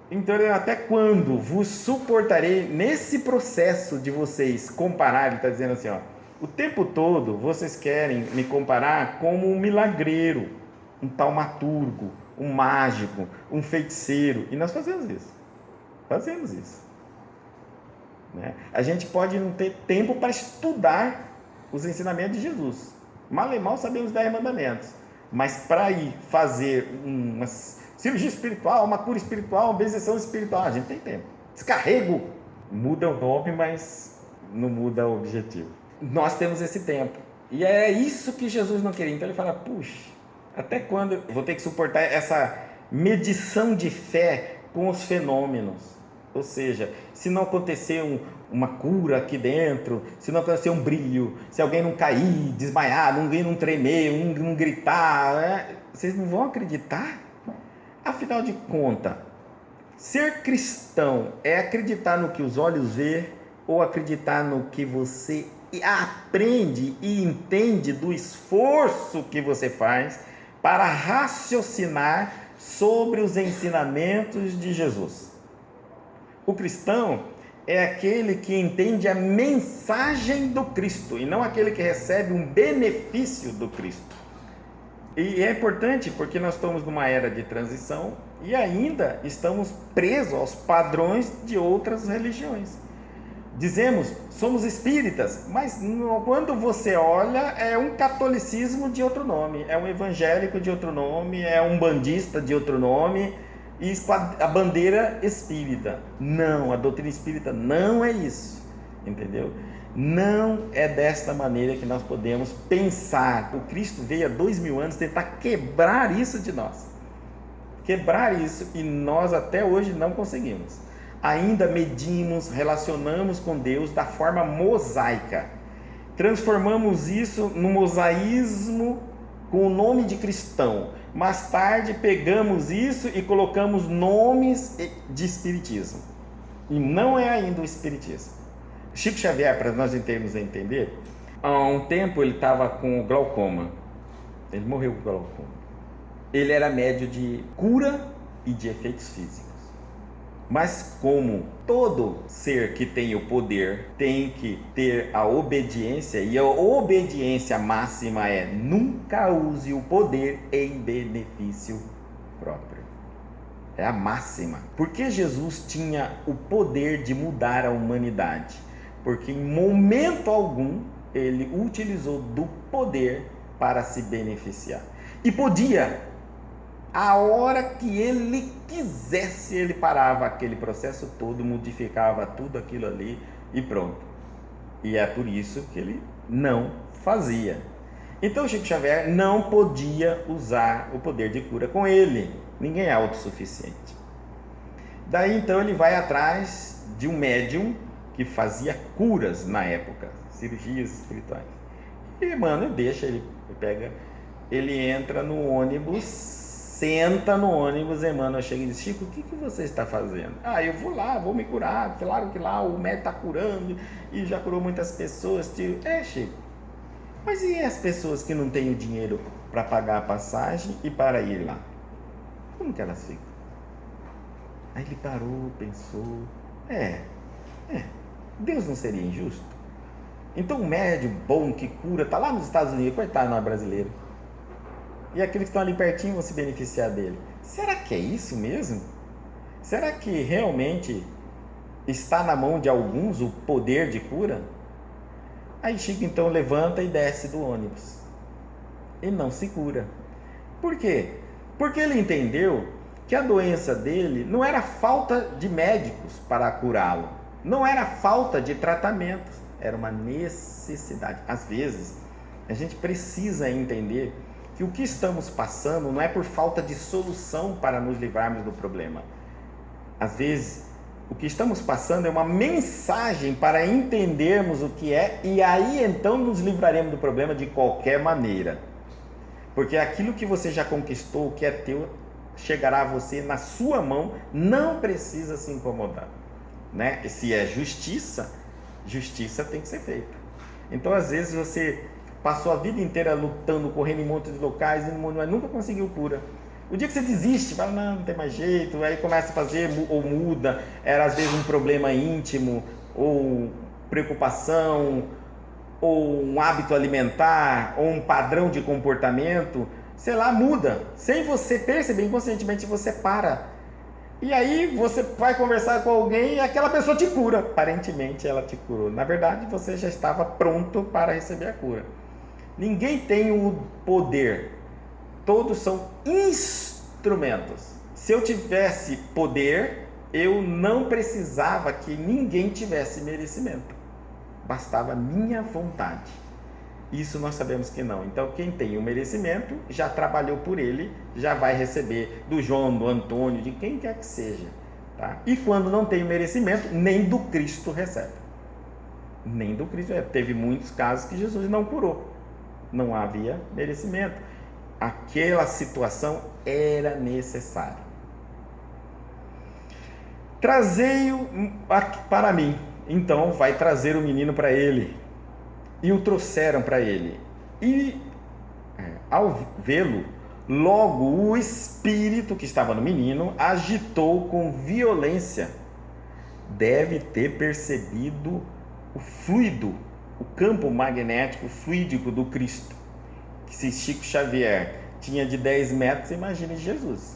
Então, até quando vos suportarei nesse processo de vocês comparar? Ele está dizendo assim, ó, o tempo todo vocês querem me comparar como um milagreiro, um taumaturgo, um mágico, um feiticeiro. E nós fazemos isso. Fazemos isso. Né? A gente pode não ter tempo para estudar os ensinamentos de Jesus. Mal e mal sabemos os 10 mandamentos. Mas para ir fazer uma cirurgia espiritual, uma cura espiritual, uma benção espiritual, a gente tem tempo. Descarrego muda o nome, mas não muda o objetivo. Nós temos esse tempo. E é isso que Jesus não queria. Então ele fala, puxa, até quando eu vou ter que suportar essa medição de fé com os fenômenos? Ou seja, se não acontecer uma cura aqui dentro, se não acontecer um brilho, se alguém não cair, desmaiar, alguém não tremer, não gritar, vocês não vão acreditar? Afinal de contas, ser cristão é acreditar no que os olhos vê ou acreditar no que você aprende e entende do esforço que você faz para raciocinar sobre os ensinamentos de Jesus? O cristão é aquele que entende a mensagem do Cristo e não aquele que recebe um benefício do Cristo. E é importante porque nós estamos numa era de transição e ainda estamos presos aos padrões de outras religiões. Dizemos, somos espíritas, mas quando você olha, é um catolicismo de outro nome, é um evangélico de outro nome, é um bandista de outro nome, e a bandeira espírita. Não, a doutrina espírita não é isso, entendeu? Não é desta maneira que nós podemos pensar. O Cristo veio há 2000 anos tentar quebrar isso de nós. Quebrar isso, e nós até hoje não conseguimos. Ainda medimos, relacionamos com Deus da forma mosaica. Transformamos isso no mosaísmo com o nome de cristão. Mais tarde pegamos isso e colocamos nomes de espiritismo. E não é ainda o espiritismo. Chico Xavier, para nós termos a entender, há um tempo ele estava com glaucoma. Ele morreu com glaucoma. Ele era médio de cura e de efeitos físicos. Mas como todo ser que tem o poder tem que ter a obediência, e a obediência máxima é nunca use o poder em benefício próprio. É a máxima. Porque Jesus tinha o poder de mudar a humanidade? Porque em momento algum ele utilizou do poder para se beneficiar. E podia. A hora que ele quisesse, ele parava aquele processo todo, modificava tudo aquilo ali e pronto. E é por isso que ele não fazia. Então Chico Xavier não podia usar o poder de cura com ele. Ninguém é autossuficiente. Daí então ele vai atrás de um médium que fazia curas na época, cirurgias espirituais. E mano, deixa, ele entra no ônibus, senta no ônibus, Emmanuel chega e diz, Chico, o que você está fazendo? Eu vou lá, vou me curar, claro que lá o médico está curando e já curou muitas pessoas. Chico, mas e as pessoas que não têm o dinheiro para pagar a passagem e para ir lá? Como que elas ficam? Aí ele parou, pensou, Deus não seria injusto? Então o médium bom que cura, está lá nos Estados Unidos, coitado, não é brasileiro. E aqueles que estão ali pertinho vão se beneficiar dele. Será que é isso mesmo? Será que realmente está na mão de alguns o poder de cura? Aí Chico então levanta e desce do ônibus. E não se cura. Por quê? Porque ele entendeu que a doença dele não era falta de médicos para curá-lo. Não era falta de tratamento, era uma necessidade. Às vezes, a gente precisa entender que o que estamos passando não é por falta de solução para nos livrarmos do problema. Às vezes, o que estamos passando é uma mensagem para entendermos o que é, e aí então nos livraremos do problema de qualquer maneira. Porque aquilo que você já conquistou, o que é teu, chegará a você na sua mão, não precisa se incomodar, né? E se é justiça, justiça tem que ser feita. Então, às vezes, você passou a vida inteira lutando, correndo em montes de locais, mas nunca conseguiu cura. O dia que você desiste, fala, não tem mais jeito, aí começa a fazer ou muda, era às vezes um problema íntimo, ou preocupação, ou um hábito alimentar, ou um padrão de comportamento, sei lá, muda. Sem você perceber, inconscientemente você para. E aí você vai conversar com alguém e aquela pessoa te cura. Aparentemente ela te curou. Na verdade, você já estava pronto para receber a cura. Ninguém tem o poder. Todos são instrumentos. Se eu tivesse poder, eu não precisava que ninguém tivesse merecimento. Bastava a minha vontade. Isso nós sabemos que não. Então, quem tem o merecimento, já trabalhou por ele, já vai receber do João, do Antônio, de quem quer que seja. Tá? E quando não tem o merecimento, nem do Cristo recebe. Nem do Cristo recebe. Teve muitos casos que Jesus não curou. Não havia merecimento. Aquela situação era necessária. Trazei-o para mim. Então vai trazer o menino para ele. E o trouxeram para ele. E ao vê-lo, logo o espírito que estava no menino agitou com violência. Deve ter percebido o fluido, o campo magnético fluídico do Cristo. Que se Chico Xavier tinha de 10 metros, imagine Jesus.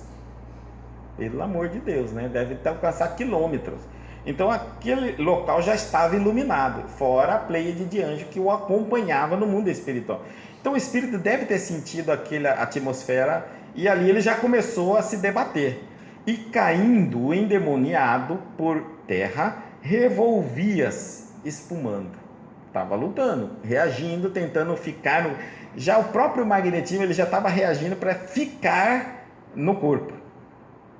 Pelo amor de Deus, né? Deve alcançar quilômetros. Então aquele local já estava iluminado, fora a pleiade de anjo que o acompanhava no mundo espiritual. Então o espírito deve ter sentido aquela atmosfera e ali ele já começou a se debater. E caindo endemoniado por terra, revolvia-se, espumando. Estava lutando, reagindo, tentando ficar no... Já o próprio magnetismo ele já estava reagindo para ficar no corpo.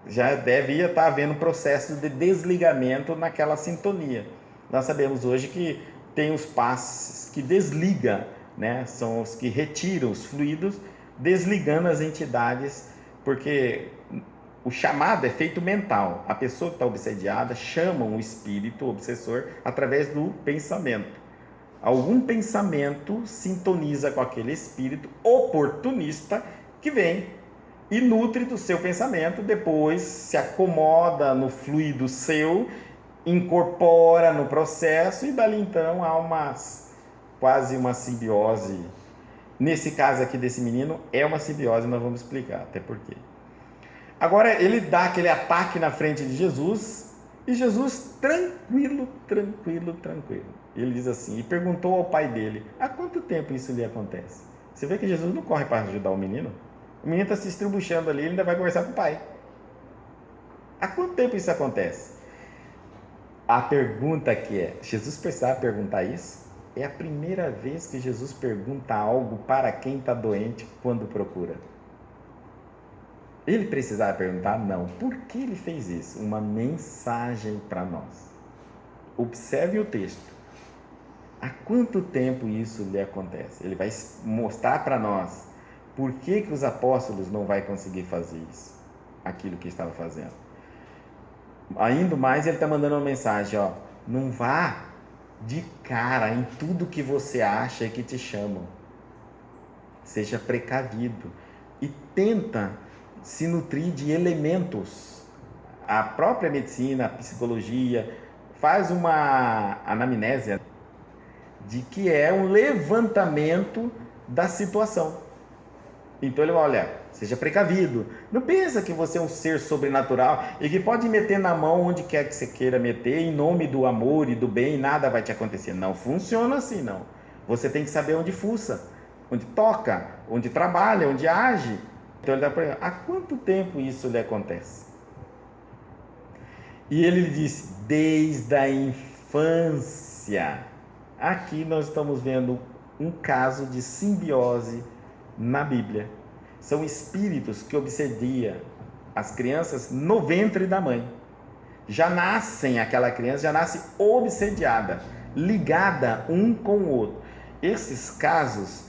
Já devia estar havendo processo de desligamento naquela sintonia. Nós sabemos hoje que tem os passes que desligam, né? São os que retiram os fluidos, desligando as entidades, porque o chamado é feito mental. A pessoa que está obsediada chama o espírito obsessor através do pensamento. Algum pensamento sintoniza com aquele espírito oportunista que vem e nutre do seu pensamento, depois se acomoda no fluido seu, incorpora no processo e dali então há quase uma simbiose. Nesse caso aqui desse menino é uma simbiose, nós vamos explicar até por quê. Agora ele dá aquele ataque na frente de Jesus e Jesus tranquilo. Ele diz assim, e perguntou ao pai dele, há quanto tempo isso lhe acontece? Você vê que Jesus não corre para ajudar o menino? O menino está se estribuchando ali, ele ainda vai conversar com o pai. Há quanto tempo isso acontece? A pergunta que é, Jesus precisava perguntar isso? É a primeira vez que Jesus pergunta algo para quem está doente quando procura. Ele precisava perguntar? Não. Por que ele fez isso? Uma mensagem para nós. Observe o texto. Há quanto tempo isso lhe acontece? Ele vai mostrar para nós por que os apóstolos não vão conseguir fazer isso, aquilo que estava fazendo. Ainda mais ele está mandando uma mensagem, ó, não vá de cara em tudo que você acha e que te chamam. Seja precavido e tenta se nutrir de elementos. A própria medicina, a psicologia, faz uma anamnésia de que é um levantamento da situação. Então ele vai, olha, seja precavido. Não pensa que você é um ser sobrenatural e que pode meter na mão onde quer que você queira meter, em nome do amor e do bem, nada vai te acontecer. Não funciona assim, não. Você tem que saber onde fuça, onde toca, onde trabalha, onde age. Então ele dá para ele, há quanto tempo isso lhe acontece? E ele lhe disse, desde a infância. infância. Aqui nós estamos vendo um caso de simbiose na Bíblia. São espíritos que obsediam as crianças no ventre da mãe. Aquela criança já nasce obsediada, ligada um com o outro. Esses casos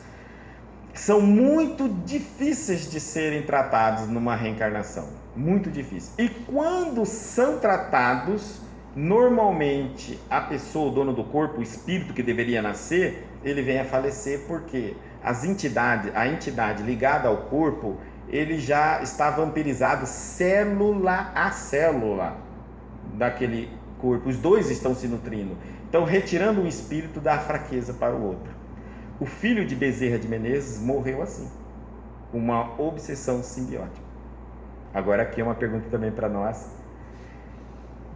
são muito difíceis de serem tratados numa reencarnação, muito difícil. E quando são tratados, normalmente a pessoa, o dono do corpo, o espírito que deveria nascer, ele vem a falecer porque a entidade ligada ao corpo, ele já está vampirizado célula a célula daquele corpo. Os dois estão se nutrindo. Então, retirando um espírito, dá fraqueza para o outro. O filho de Bezerra de Menezes morreu assim, uma obsessão simbiótica. Agora aqui é uma pergunta também para nós.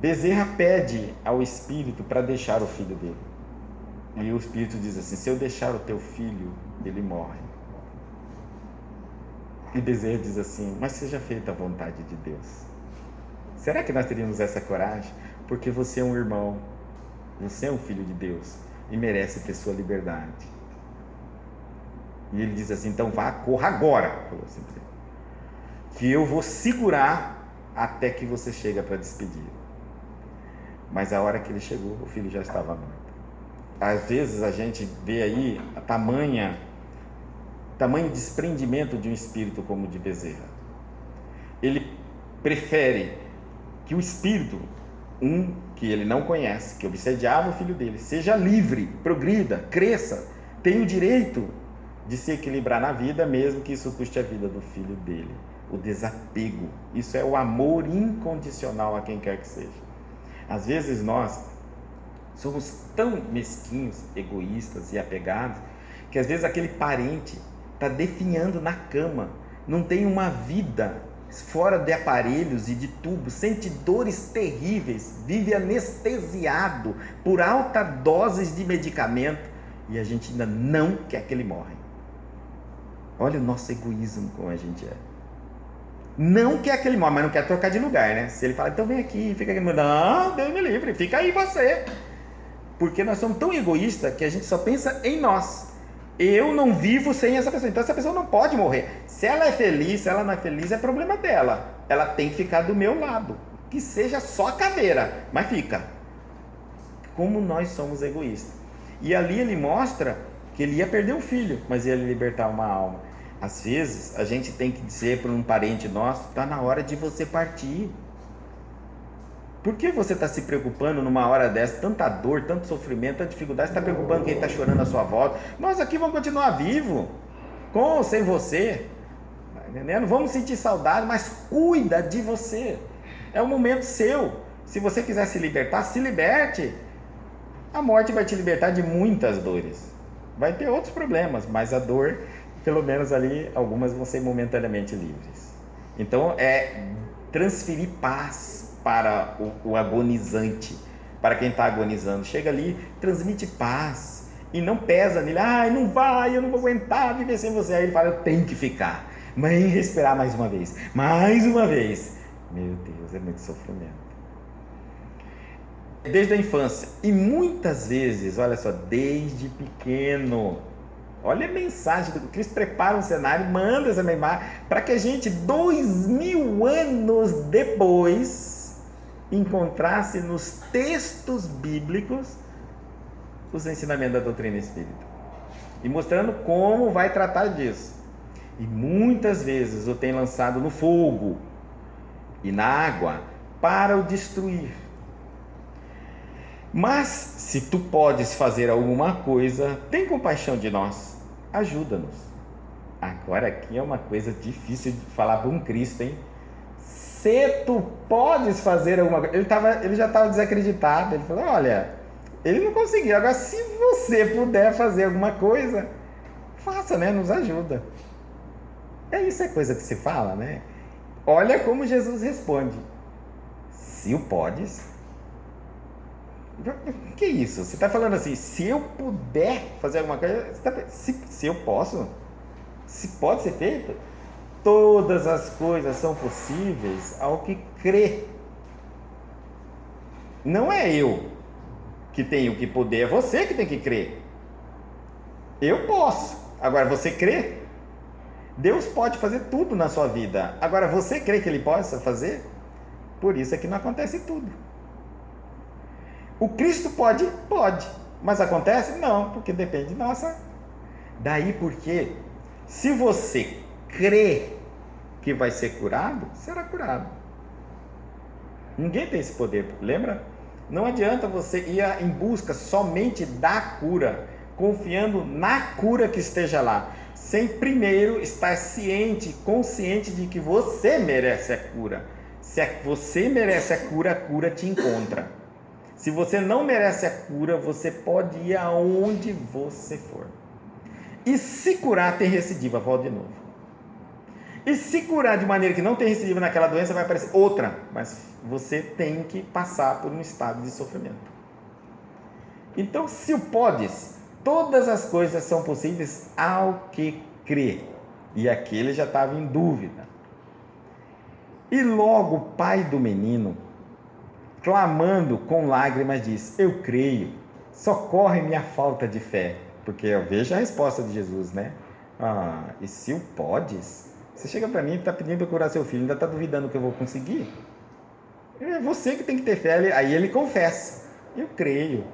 Bezerra pede ao espírito para deixar o filho dele. E o espírito diz assim: se eu deixar o teu filho, ele morre. E Bezerra diz assim: mas seja feita a vontade de Deus. Será que nós teríamos essa coragem? Porque você é um irmão, você é um filho de Deus e merece ter sua liberdade. E ele diz assim: então vá, corra agora, falou assim, que eu vou segurar até que você chega para despedir. Mas a hora que ele chegou, o filho já estava morto. Às vezes a gente vê aí a tamanho desprendimento de um espírito como o de Bezerra. Ele prefere que o espírito, que ele não conhece, que obsediava o filho dele, seja livre, progrida, cresça, tenha o direito de se equilibrar na vida, mesmo que isso custe a vida do filho dele. O desapego, isso é o amor incondicional a quem quer que seja. Às vezes nós somos tão mesquinhos, egoístas e apegados, que às vezes aquele parente está definhando na cama, não tem uma vida fora de aparelhos e de tubos, sente dores terríveis, vive anestesiado por altas doses de medicamento, e a gente ainda não quer que ele morra. Olha o nosso egoísmo como a gente é. Não quer que ele morra, mas não quer trocar de lugar, né? Se ele fala, então vem aqui, fica aqui, não, Deus me livre, fica aí você. Porque nós somos tão egoístas que a gente só pensa em nós. Eu não vivo sem essa pessoa, então essa pessoa não pode morrer. Se ela é feliz, se ela não é feliz, é problema dela. Ela tem que ficar do meu lado, que seja só a cadeira, mas fica. Como nós somos egoístas. E ali ele mostra que ele ia perder um filho, mas ia libertar uma alma. Às vezes a gente tem que dizer para um parente nosso: está na hora de você partir. Por que você está se preocupando numa hora dessa? Tanta dor, tanto sofrimento, tanta dificuldade. Você está preocupando quem está chorando à sua volta. Nós aqui vamos continuar vivos, com ou sem você. Tá entendendo? Vamos sentir saudade, mas cuida de você. É um momento seu. Se você quiser se libertar, se liberte. A morte vai te libertar de muitas dores. Vai ter outros problemas, mas a dor, pelo menos ali, algumas vão ser momentaneamente livres. Então é transferir paz para o agonizante, para quem está agonizando. Chega ali, transmite paz e não pesa nele. Não vai, eu não vou aguentar viver sem você. Aí ele fala: eu tenho que ficar, mas respirar mais uma vez. Meu Deus, é muito sofrimento. Desde a infância, e muitas vezes, olha só, desde pequeno. Olha a mensagem do Cristo, prepara um cenário, manda essa mensagem para que a gente, 2000 anos depois, encontrasse nos textos bíblicos os ensinamentos da doutrina espírita e mostrando como vai tratar disso. E muitas vezes o tem lançado no fogo e na água para o destruir. Mas se tu podes fazer alguma coisa, tem compaixão de nós, ajuda-nos. Agora aqui é uma coisa difícil de falar para um Cristo, hein? Se tu podes fazer alguma coisa. Ele já estava desacreditado. Ele falou: olha, ele não conseguiu. Agora, se você puder fazer alguma coisa, faça, né? Nos ajuda. Isso é coisa que se fala, né? Olha como Jesus responde: se o podes. O que é isso? Você está falando assim: se eu puder fazer alguma coisa, se eu posso, se pode ser feito. Todas as coisas são possíveis ao que crê. Não é eu. que tem o que poder é você que tem que crer. Eu posso. Agora você crê? Deus pode fazer tudo na sua vida. Agora você crê que Ele possa fazer? Por isso é que não acontece tudo. O Cristo pode? Pode. Mas acontece? Não, porque depende de nossa. Daí porque, se você crê que vai ser curado, será curado. Ninguém tem esse poder, lembra? Não adianta você ir em busca somente da cura, confiando na cura que esteja lá, sem primeiro estar consciente de que você merece a cura. Se você merece a cura te encontra. Se você não merece a cura, você pode ir aonde você for. E se curar, tem recidiva, volta de novo. E se curar de maneira que não tem recidiva naquela doença, vai aparecer outra. Mas você tem que passar por um estado de sofrimento. Então, se o podes, todas as coisas são possíveis ao que crê. E aquele já estava em dúvida. E logo o pai do menino, clamando com lágrimas, diz: eu creio, socorre-me a falta de fé. Porque eu vejo a resposta de Jesus, né? E se o podes? Você chega para mim e está pedindo para curar seu filho, ainda está duvidando que eu vou conseguir? É você que tem que ter fé. Aí ele confessa: eu creio,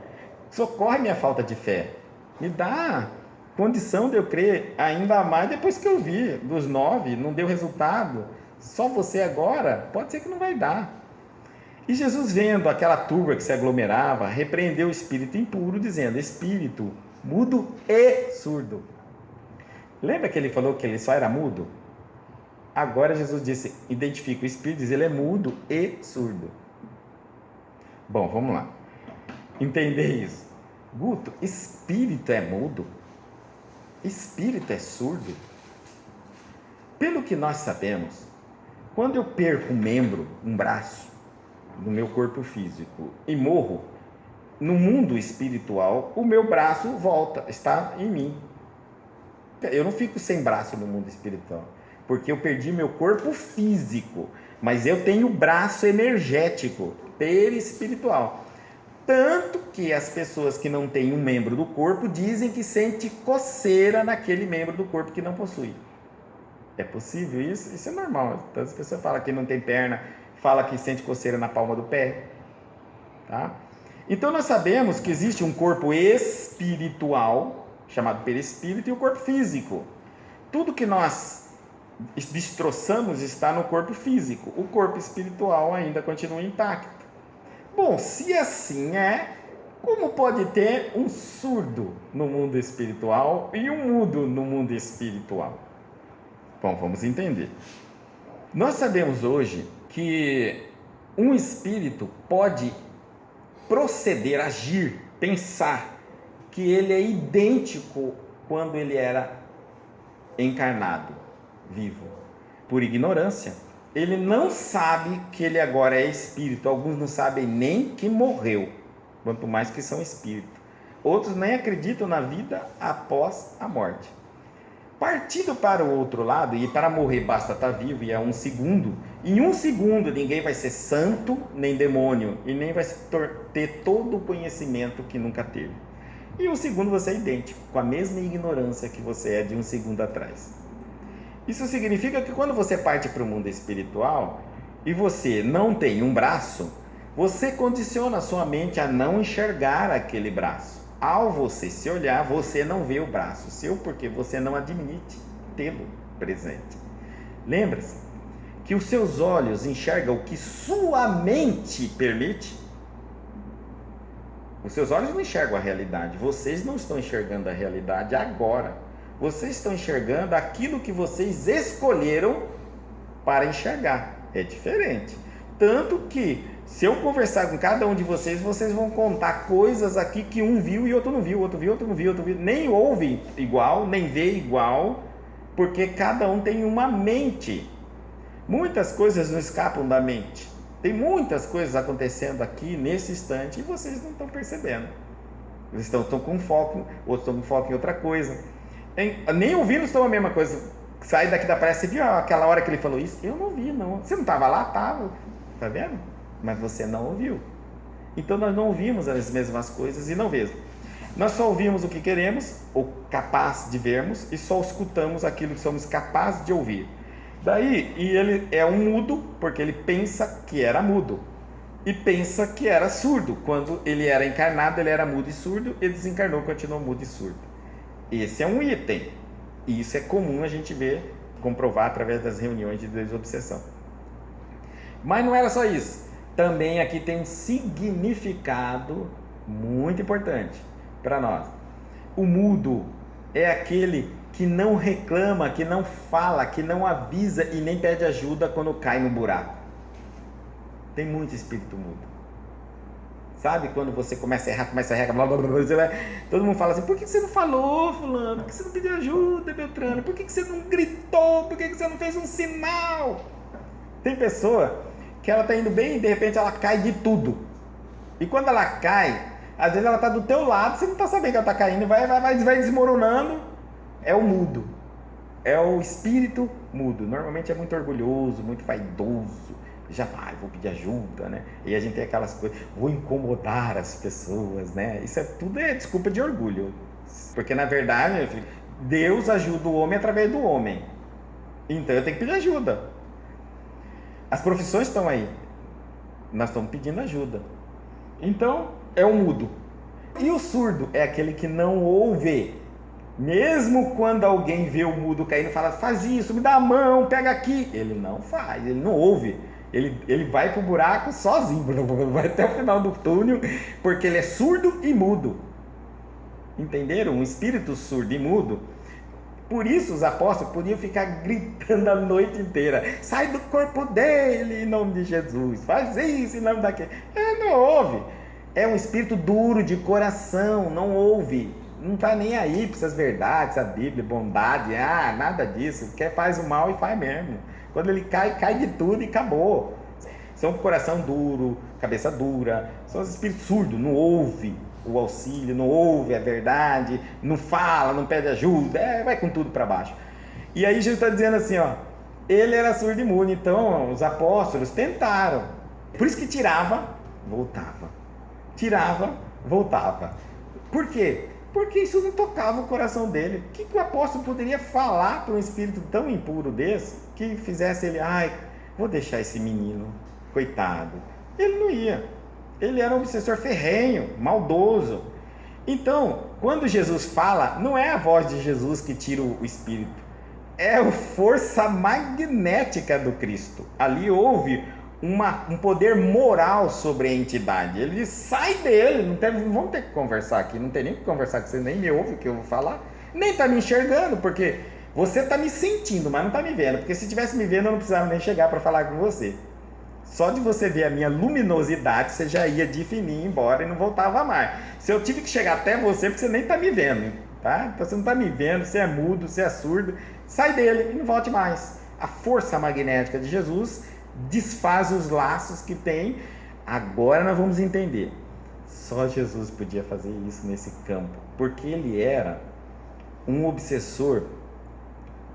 socorre-me a falta de fé. Me dá condição de eu crer ainda mais depois que eu vi. Dos 9, não deu resultado. Só você agora, pode ser que não vai dar. E Jesus, vendo aquela turba que se aglomerava, repreendeu o espírito impuro, dizendo: espírito mudo e surdo. Lembra que ele falou que ele só era mudo? Agora Jesus disse, identifica o espírito, diz: ele é mudo e surdo. Bom, vamos lá. Entender isso. Guto, espírito é mudo? Espírito é surdo? Pelo que nós sabemos, quando eu perco um membro, um braço, no meu corpo físico e morro, no mundo espiritual, o meu braço volta, está em mim. Eu não fico sem braço no mundo espiritual, porque eu perdi meu corpo físico, mas eu tenho braço energético, perispiritual. Tanto que as pessoas que não têm um membro do corpo dizem que sente coceira naquele membro do corpo que não possui. É possível isso? Isso é normal. Então, as pessoas falam que não tem perna, fala que sente coceira na palma do pé. Tá? Então nós sabemos que existe um corpo espiritual, chamado perispírito, e o corpo físico. Tudo que nós destroçamos está no corpo físico. O corpo espiritual ainda continua intacto. Bom, se assim é, como pode ter um surdo no mundo espiritual e um mudo no mundo espiritual? Bom, vamos entender. Nós sabemos hoje que um espírito pode proceder, agir, pensar, que ele é idêntico quando ele era encarnado, vivo. Por ignorância, ele não sabe que ele agora é espírito. Alguns não sabem nem que morreu, quanto mais que são espírito. Outros nem acreditam na vida após a morte. Partindo para o outro lado, e para morrer basta estar vivo, e é um segundo. Em um segundo ninguém vai ser santo, nem demônio, e nem vai ter todo o conhecimento que nunca teve. E um segundo você é idêntico, com a mesma ignorância que você é de um segundo atrás. Isso significa que quando você parte para o mundo espiritual, e você não tem um braço, você condiciona a sua mente a não enxergar aquele braço. Ao você se olhar, você não vê o braço seu, porque você não admite tê-lo presente. Lembra-se que os seus olhos enxergam o que sua mente permite? Os seus olhos não enxergam a realidade. Vocês não estão enxergando a realidade agora. Vocês estão enxergando aquilo que vocês escolheram para enxergar. É diferente. Tanto que, se eu conversar com cada um de vocês, vocês vão contar coisas aqui que um viu e outro não viu, outro viu, outro não viu, outro viu. Nem ouve igual, nem vê igual, porque cada um tem uma mente. Muitas coisas não escapam da mente. Tem muitas coisas acontecendo aqui nesse instante e vocês não estão percebendo. Eles estão com foco, outros estão com foco em outra coisa. Nem ouvindo estão a mesma coisa. Sai daqui da praia, você viu aquela hora que ele falou isso? Eu não vi, não. Você não estava lá? Estava. Tá vendo? Mas você não ouviu. Então nós não ouvimos as mesmas coisas e não vemos. Nós só ouvimos o que queremos, ou capaz de vermos, e só escutamos aquilo que somos capazes de ouvir. Daí, e ele é um mudo, porque ele pensa que era mudo, e pensa que era surdo. Quando ele era encarnado, ele era mudo e surdo, ele desencarnou, continuou mudo e surdo. Esse é um item, e isso é comum a gente ver, comprovar através das reuniões de desobsessão. Mas não era só isso, também aqui tem um significado muito importante para nós. O mudo é aquele que não reclama, que não fala, que não avisa e nem pede ajuda quando cai no buraco. Tem muito espírito mudo. Sabe quando você começa a errar, blá, blá, blá, blá, todo mundo fala assim: por que você não falou, fulano? Por que você não pediu ajuda, Beltrano? Por que você não gritou? Por que você não fez um sinal? Tem pessoa que ela tá indo bem e de repente ela cai de tudo. E quando ela cai, às vezes ela tá do teu lado, você não tá sabendo que ela tá caindo, vai desmoronando. É o mudo. É o espírito mudo. Normalmente é muito orgulhoso, muito vaidoso. Já vai, vou pedir ajuda, né? E a gente tem aquelas coisas, vou incomodar as pessoas, né? Isso tudo é desculpa de orgulho. Porque na verdade, Deus ajuda o homem através do homem. Então eu tenho que pedir ajuda. As profissões estão aí. Nós estamos pedindo ajuda. Então, é o mudo. E o surdo é aquele que não ouve. Mesmo quando alguém vê o mudo caindo e fala: faz isso, me dá a mão, pega aqui. Ele não faz, ele não ouve. Ele vai pro buraco sozinho, vai até o final do túnel, porque ele é surdo e mudo. Entenderam? Um espírito surdo e mudo. Por isso os apóstolos podiam ficar gritando a noite inteira: sai do corpo dele em nome de Jesus, faz isso em nome daquele. Ele não ouve. É um espírito duro de coração, não ouve, não está nem aí para essas verdades, a Bíblia, bondade, nada disso. Quer faz o mal e faz mesmo. Quando ele cai de tudo e acabou. São com coração duro, cabeça dura, são os espíritos surdos, não ouve o auxílio, não ouve a verdade, não fala, não pede ajuda, vai com tudo para baixo. E aí Jesus está dizendo assim, ele era surdo e mudo, então os apóstolos tentaram. Por isso que tirava, voltava. Tirava, voltava. Por quê? Porque isso não tocava o coração dele. O que o apóstolo poderia falar para um espírito tão impuro desse, que fizesse ele, vou deixar esse menino, coitado. Ele não ia. Ele era um obsessor ferrenho, maldoso. Então, quando Jesus fala, não é a voz de Jesus que tira o espírito, é a força magnética do Cristo. Ali houve um poder moral sobre a entidade. Ele sai dele, não vamos ter que conversar aqui, não tem nem que conversar com você, nem me ouve o que eu vou falar, nem está me enxergando, porque você está me sentindo, mas não está me vendo, porque se estivesse me vendo eu não precisava nem chegar para falar com você. Só de você ver a minha luminosidade, você já ia definir, ir embora e não voltava mais. Se eu tive que chegar até você, porque você nem está me vendo, tá? Então você não está me vendo, você é mudo, você é surdo, sai dele e não volte mais. A força magnética de Jesus desfaz os laços que tem. Agora nós vamos entender. Só Jesus podia fazer isso nesse campo, porque ele era um obsessor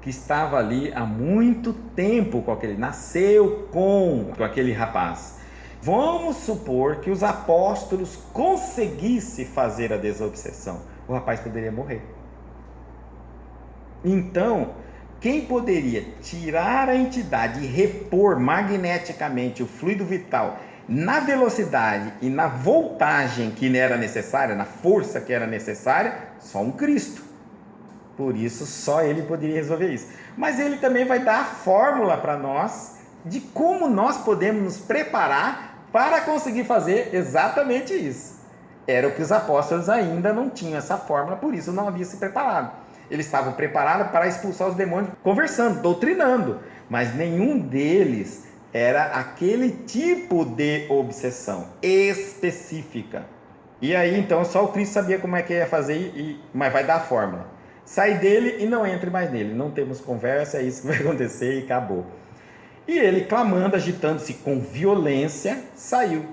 que estava ali há muito tempo com aquele, nasceu com aquele rapaz. Vamos supor que os apóstolos conseguissem fazer a desobsessão, o rapaz poderia morrer. Então, quem poderia tirar a entidade e repor magneticamente o fluido vital na velocidade e na voltagem que era necessária, na força que era necessária? Só um Cristo. Por isso, só ele poderia resolver isso. Mas ele também vai dar a fórmula para nós de como nós podemos nos preparar para conseguir fazer exatamente isso. Era o que os apóstolos ainda não tinham essa fórmula, por isso não haviam se preparado. Eles estavam preparados para expulsar os demônios, conversando, doutrinando, mas nenhum deles era aquele tipo de obsessão específica. E aí, então, só o Cristo sabia como é que ia fazer, mas vai dar a fórmula. Sai dele e não entre mais nele. Não temos conversa, é isso que vai acontecer e acabou. E ele, clamando, agitando-se com violência, saiu.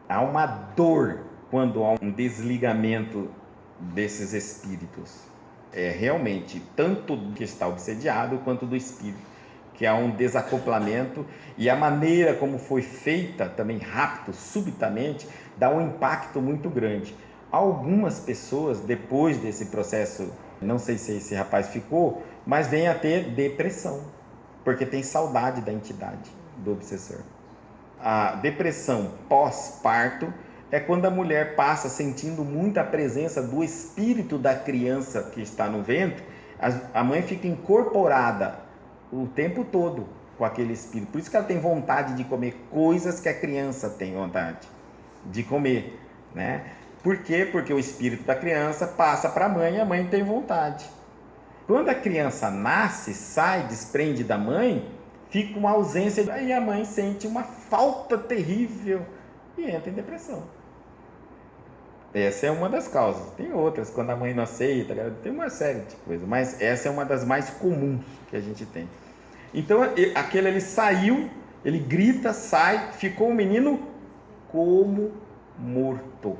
Há uma dor quando há um desligamento desses espíritos. É realmente tanto do que está obsediado quanto do espírito que há um desacoplamento, e a maneira como foi feita, também rápido, subitamente, dá um impacto muito grande. Algumas pessoas, depois desse processo, não sei se esse rapaz ficou, mas vem a ter depressão, porque tem saudade da entidade do obsessor. A depressão pós-parto é quando a mulher passa sentindo muita presença do espírito da criança que está no ventre. A mãe fica incorporada o tempo todo com aquele espírito. Por isso que ela tem vontade de comer coisas que a criança tem vontade de comer, né? Por quê? Porque o espírito da criança passa para a mãe e a mãe tem vontade. Quando a criança nasce, sai, desprende da mãe, fica uma ausência, aí a mãe sente uma falta terrível e entra em depressão. Essa é uma das causas. Tem outras, quando a mãe não aceita, tem uma série de coisas, mas essa é uma das mais comuns que a gente tem. Então, aquele ele saiu, ele grita, sai, ficou o menino como morto.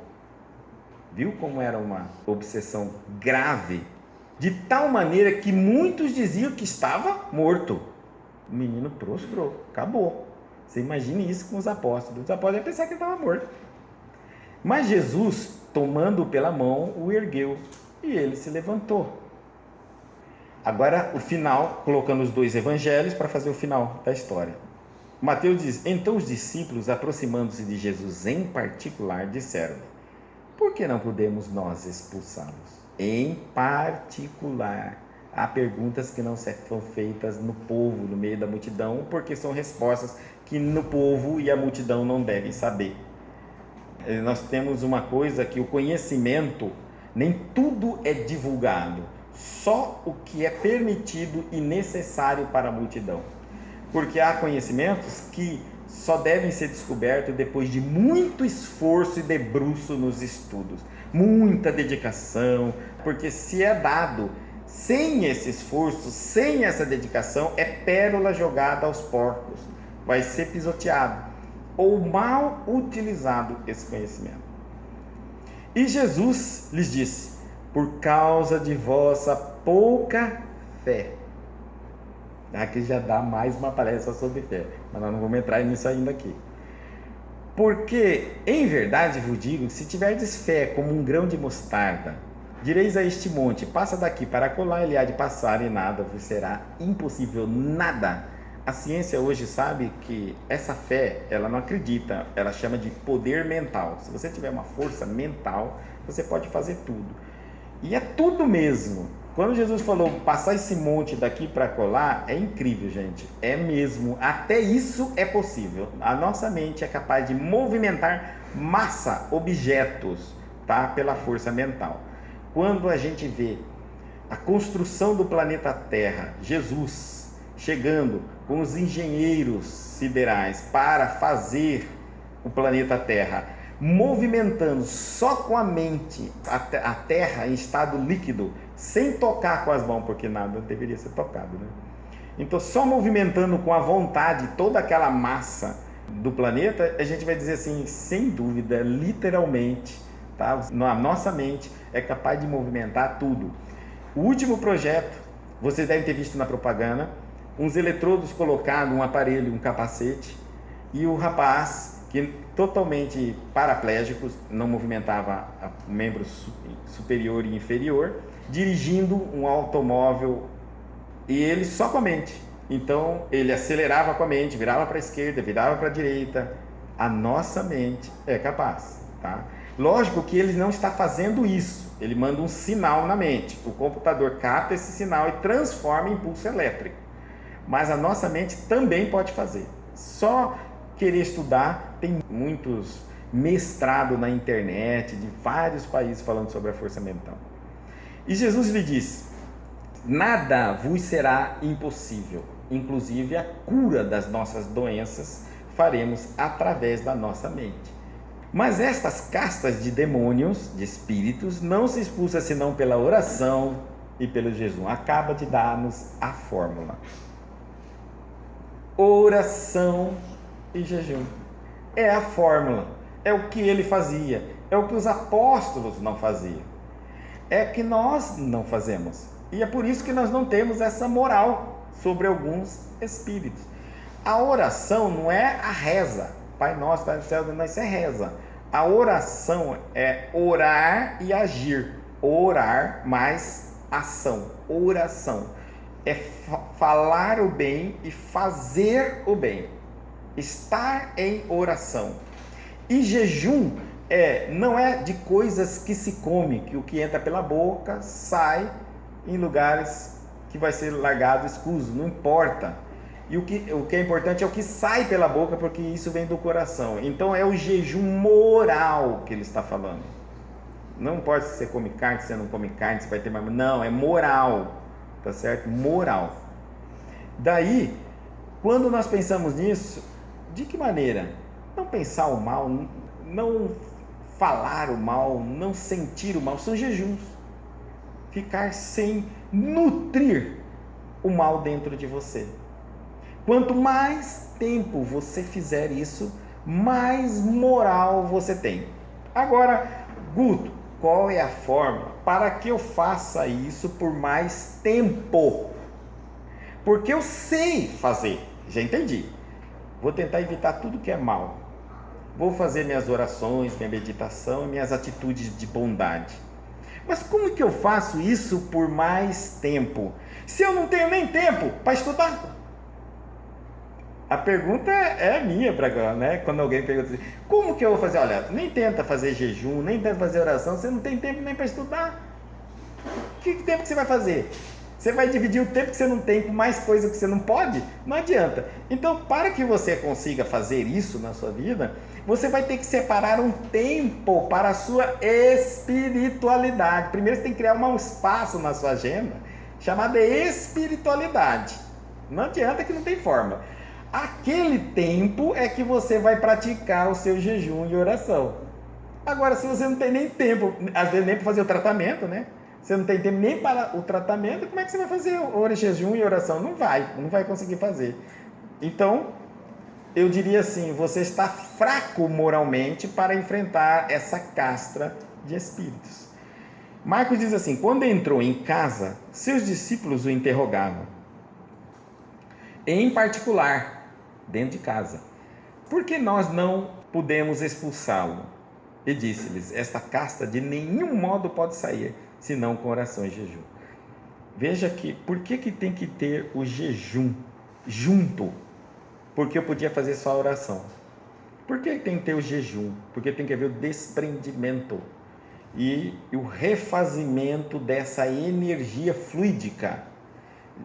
Viu como era uma obsessão grave? De tal maneira que muitos diziam que estava morto. O menino prostrou, acabou. Você imagine isso com os apóstolos. Os apóstolos iam pensar que ele estava morto. Mas Jesus, tomando-o pela mão, o ergueu e ele se levantou. Agora o final, colocando os dois evangelhos para fazer o final da história. Mateus diz: então os discípulos, aproximando-se de Jesus em particular, disseram-lhe: por que não podemos nós expulsá-los? Em particular. Há perguntas que não são feitas no povo, no meio da multidão, porque são respostas que no povo e a multidão não devem saber. Nós temos uma coisa que o conhecimento, nem tudo é divulgado, só o que é permitido e necessário para a multidão. Porque há conhecimentos que só devem ser descobertos depois de muito esforço e debruço nos estudos, muita dedicação, porque se é dado sem esse esforço, sem essa dedicação, é pérola jogada aos porcos, vai ser pisoteado ou mal utilizado esse conhecimento. E Jesus lhes disse: por causa de vossa pouca fé. Aqui já dá mais uma palestra sobre fé, mas nós não vamos entrar nisso ainda aqui. Porque, em verdade vos digo, se tiverdes fé como um grão de mostarda, direis a este monte: passa daqui para acolá, ele há de passar, e nada vos será impossível, nada. A ciência hoje sabe que essa fé, ela não acredita, ela chama de poder mental. Se você tiver uma força mental, você pode fazer tudo. E é tudo mesmo. Quando Jesus falou passar esse monte daqui para colar, é incrível, gente. É mesmo. Até isso é possível. A nossa mente é capaz de movimentar massa, objetos, tá? Pela força mental. Quando a gente vê a construção do planeta Terra, Jesus chegando com os engenheiros siderais para fazer o planeta Terra, movimentando só com a mente a Terra em estado líquido, sem tocar com as mãos, porque nada deveria ser tocado, né? Então, só movimentando com a vontade toda aquela massa do planeta, a gente vai dizer assim, sem dúvida, literalmente, tá? A nossa mente é capaz de movimentar tudo. O último projeto, vocês devem ter visto na propaganda, uns eletrodos colocados, um aparelho, um capacete, e o rapaz, que totalmente paraplégico, não movimentava o membro superior e inferior, dirigindo um automóvel, e ele só com a mente. Então ele acelerava com a mente, virava para a esquerda, virava para a direita. A nossa mente é capaz, tá? Lógico que ele não está fazendo isso, ele manda um sinal na mente, o computador capta esse sinal e transforma em impulso elétrico. Mas a nossa mente também pode fazer. Só querer estudar, tem muitos mestrados na internet de vários países falando sobre a força mental. E Jesus lhe disse: nada vos será impossível, inclusive a cura das nossas doenças faremos através da nossa mente. Mas estas castas de demônios, de espíritos, não se expulsam senão pela oração e pelo jejum. Acaba de dar-nos a fórmula. Oração e jejum. É a fórmula. É o que ele fazia. É o que os apóstolos não faziam. É que nós não fazemos. E é por isso que nós não temos essa moral. sobre alguns espíritos. A oração não é a reza. Pai nosso, Pai do céu, não, isso é reza. A oração é orar e agir. Orar mais ação. Oração é falar o bem e fazer o bem. Estar em oração. E jejum não é de coisas que se come, que o que entra pela boca sai em lugares que vai ser largado escuso, não importa. E o que é importante é o que sai pela boca, porque isso vem do coração. Então é o jejum moral que ele está falando. Não importa se você come carne, se você não come carne, se vai ter mais... Não, é moral, tá certo? Moral. Daí, quando nós pensamos nisso, de que maneira? Não pensar o mal, não falar o mal, não sentir o mal, são jejuns. Ficar sem nutrir o mal dentro de você. Quanto mais tempo você fizer isso, mais moral você tem. Agora, Guto, qual é a forma para que eu faça isso por mais tempo? Porque eu sei fazer, já entendi. Vou tentar evitar tudo que é mal. Vou fazer minhas orações, minha meditação e minhas atitudes de bondade. Mas como que eu faço isso por mais tempo? Se eu não tenho nem tempo para estudar? A pergunta é minha para agora, né? Quando alguém pergunta assim, como que eu vou fazer? Olha, nem tenta fazer jejum, nem tenta fazer oração, você não tem tempo nem para estudar. Que tempo que você vai fazer? Você vai dividir o tempo que você não tem com mais coisa que você não pode? Não adianta. Então, para que você consiga fazer isso na sua vida, você vai ter que separar um tempo para a sua espiritualidade. Primeiro você tem que criar um espaço na sua agenda chamado espiritualidade. Não adianta que não tem forma. Aquele tempo é que você vai praticar o seu jejum e oração. Agora, se você não tem nem tempo, às vezes nem para fazer o tratamento, né? Você não tem tempo nem para o tratamento, como é que você vai fazer jejum e oração? Não vai conseguir fazer. Então, eu diria assim, você está fraco moralmente para enfrentar essa castra de espíritos. Marcos diz assim, quando entrou em casa, seus discípulos o interrogavam. Em particular, dentro de casa, por que nós não pudemos expulsá-lo? E disse-lhes, esta casta de nenhum modo pode sair, senão com oração e jejum. Veja que, por que tem que ter o jejum junto? Porque eu podia fazer só a oração. Por que tem que ter o jejum? Porque tem que haver o desprendimento e o refazimento dessa energia fluídica.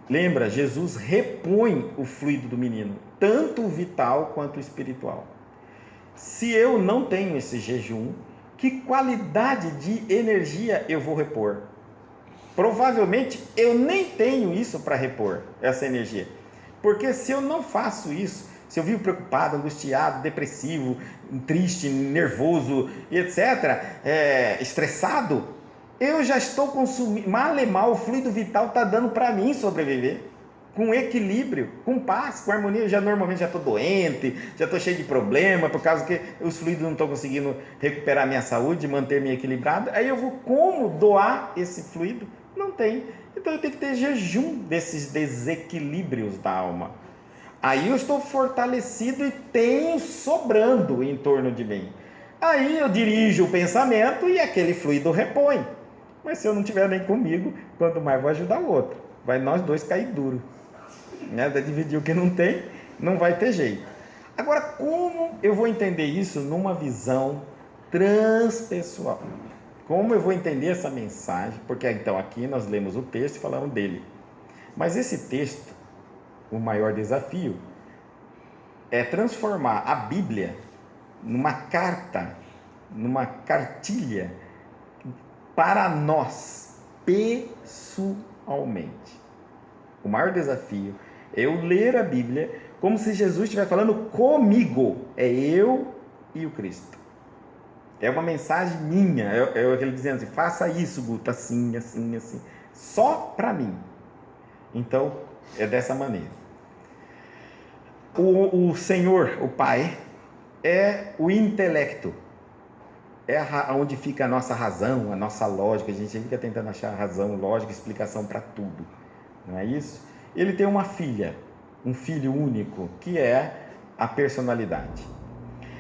Lembra, Jesus repõe o fluido do menino, tanto o vital quanto o espiritual. Se eu não tenho esse jejum, que qualidade de energia eu vou repor? Provavelmente eu nem tenho isso para repor, essa energia. Porque se eu não faço isso, se eu vivo preocupado, angustiado, depressivo, triste, nervoso, etc., estressado, eu já estou consumindo, mal e mal, o fluido vital está dando para mim sobreviver, com equilíbrio, com paz, com harmonia. Eu normalmente já estou doente, já estou cheio de problema, por causa que os fluidos não estão conseguindo recuperar minha saúde, manter-me equilibrado. Aí eu vou como doar esse fluido? Não tem. Então eu tenho que ter jejum desses desequilíbrios da alma. Aí eu estou fortalecido e tenho sobrando em torno de mim. Aí eu dirijo o pensamento e aquele fluido repõe. Mas se eu não tiver nem comigo, quanto mais vou ajudar o outro. Vai nós dois cair duro. Né? Dividir o que não tem, não vai ter jeito. Agora, como eu vou entender isso numa visão transpessoal? Como eu vou entender essa mensagem? Porque então aqui nós lemos o texto e falamos dele. Mas esse texto, o maior desafio, é transformar a Bíblia numa carta, numa cartilha para nós, pessoalmente. O maior desafio é eu ler a Bíblia como se Jesus estivesse falando comigo. É eu e o Cristo. É uma mensagem minha. É ele dizendo assim, faça isso, Guto, assim, assim, assim. Só para mim. Então, é dessa maneira. O Senhor, o Pai, é o intelecto. É onde fica a nossa razão, a nossa lógica. A gente fica tentando achar razão, lógica, explicação para tudo. Não é isso? ele tem uma filha, um filho único, que é a personalidade.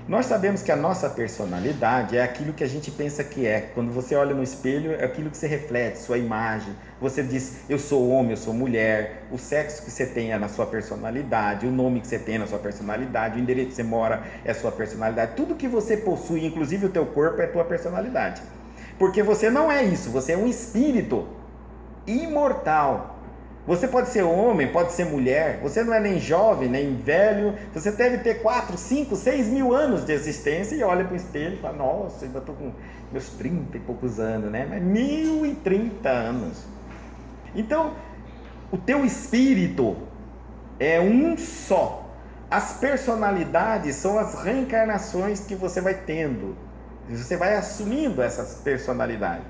Nós sabemos que a nossa personalidade é aquilo que a gente pensa que é. Quando você olha no espelho, é aquilo que você reflete, sua imagem. Você diz, eu sou homem, eu sou mulher. O sexo que você tem é na sua personalidade, o nome que você tem é na sua personalidade, o endereço que você mora é a sua personalidade. Tudo que você possui, inclusive o teu corpo, é a tua personalidade. Porque você não é isso, você é um espírito imortal. Você pode ser homem, pode ser mulher, você não é nem jovem, nem velho, você deve ter 4, 5, 6 mil anos de existência e olha para o espelho e fala, nossa, ainda estou com meus 30 e poucos anos, né? Mas 1030 anos. Então, o teu espírito é um só. As personalidades são as reencarnações que você vai tendo. Você vai assumindo essas personalidades.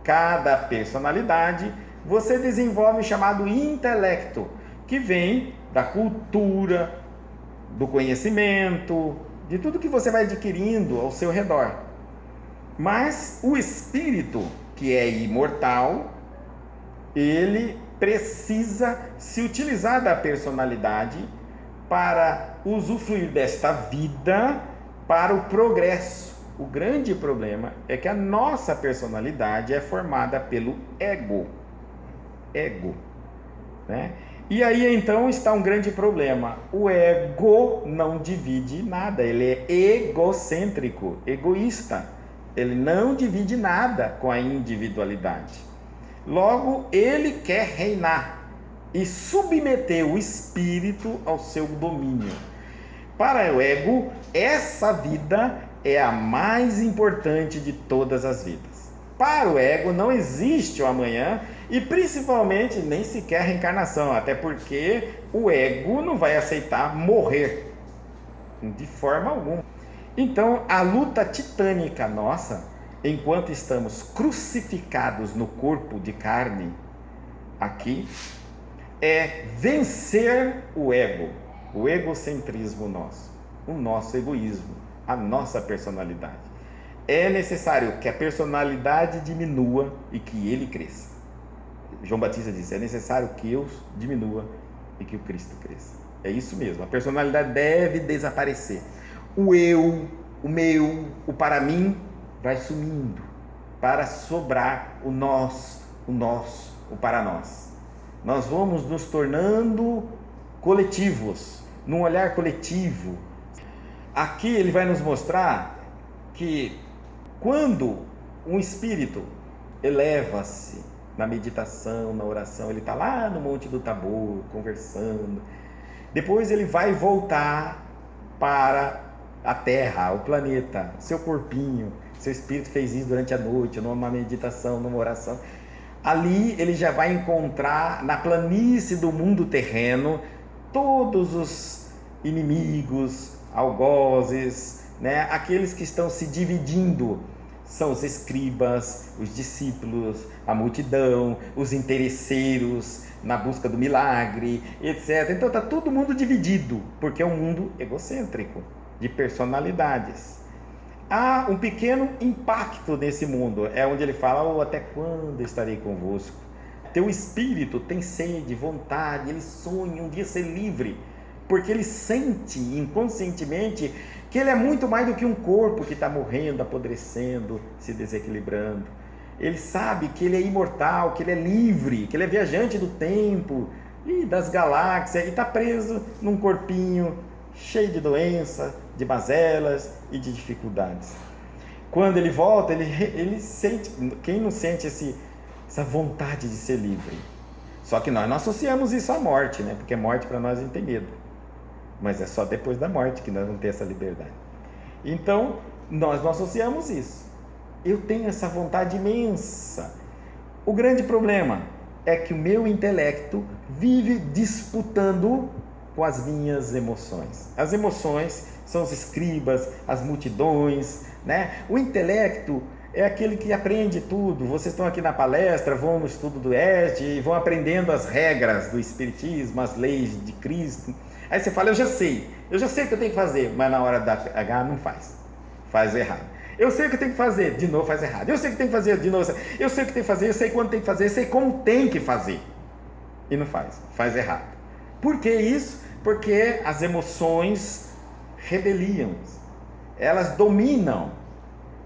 Cada personalidade você desenvolve o chamado intelecto, que vem da cultura, do conhecimento, de tudo que você vai adquirindo ao seu redor. Mas o espírito, que é imortal, ele precisa se utilizar da personalidade para usufruir desta vida para o progresso. O grande problema é que a nossa personalidade é formada pelo ego, né? E aí então está um grande problema. O ego não divide nada, ele é egocêntrico, egoísta. Ele não divide nada com a individualidade. Logo, ele quer reinar e submeter o espírito ao seu domínio. Para o ego, essa vida é a mais importante de todas as vidas. Para o ego não existe o amanhã e principalmente nem sequer reencarnação, até porque o ego não vai aceitar morrer de forma alguma. Então a luta titânica nossa, enquanto estamos crucificados no corpo de carne aqui, é vencer o ego, o egocentrismo nosso, o nosso egoísmo, a nossa personalidade. É necessário que a personalidade diminua e que ele cresça. João Batista disse, é necessário que eu diminua e que o Cristo cresça. É isso mesmo, a personalidade deve desaparecer. O eu, o meu, o para mim vai sumindo para sobrar o nós, o para nós. Nós vamos nos tornando coletivos, num olhar coletivo. Aqui ele vai nos mostrar que quando um espírito eleva-se na meditação, na oração, ele está lá no Monte do Tabor, conversando. Depois ele vai voltar para a Terra, o planeta, seu corpinho. Seu espírito fez isso durante a noite, numa meditação, numa oração. Ali ele já vai encontrar, na planície do mundo terreno, todos os inimigos, algozes, né? Aqueles que estão se dividindo. São os escribas, os discípulos, a multidão, os interesseiros na busca do milagre, etc. Então está todo mundo dividido, porque é um mundo egocêntrico, de personalidades. Há um pequeno impacto nesse mundo, é onde ele fala, até quando estarei convosco? Teu espírito tem sede, vontade, ele sonha um dia ser livre, porque ele sente inconscientemente que ele é muito mais do que um corpo que está morrendo, apodrecendo, se desequilibrando. Ele sabe que ele é imortal, que ele é livre, que ele é viajante do tempo e das galáxias e está preso num corpinho cheio de doença, de mazelas e de dificuldades. Quando ele volta, ele sente, quem não sente essa vontade de ser livre? Só que nós não associamos isso à morte, né? Porque morte para nós não tem medo. Mas é só depois da morte que nós vamos ter essa liberdade. Então, nós não associamos isso. Eu tenho essa vontade imensa. O grande problema é que o meu intelecto vive disputando com as minhas emoções. As emoções são os escribas, as multidões, né? O intelecto é aquele que aprende tudo. Vocês estão aqui na palestra, vão no estudo do ESD e vão aprendendo as regras do Espiritismo, as leis de Cristo. Aí você fala, eu já sei o que eu tenho que fazer, mas na hora da H não faz errado. Eu sei o que eu tenho que fazer, de novo faz errado. Eu sei o que tem que fazer, de novo, eu sei o que tem que fazer, eu sei quando tem que fazer, eu sei como tem que fazer. e não faz errado. Por que isso? Porque as emoções rebeliam, elas dominam,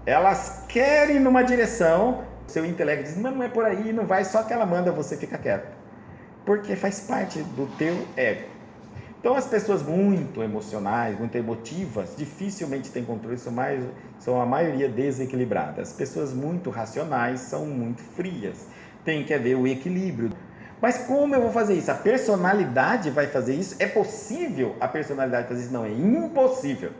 elas querem numa direção, seu intelecto diz, mas não é por aí, não vai, só que ela manda você ficar quieto, porque faz parte do teu ego. Então as pessoas muito emocionais, muito emotivas, dificilmente têm controle, são a maioria desequilibradas. As pessoas muito racionais são muito frias, tem que haver o equilíbrio. Mas como eu vou fazer isso? A personalidade vai fazer isso? É possível a personalidade fazer isso? Não, é impossível.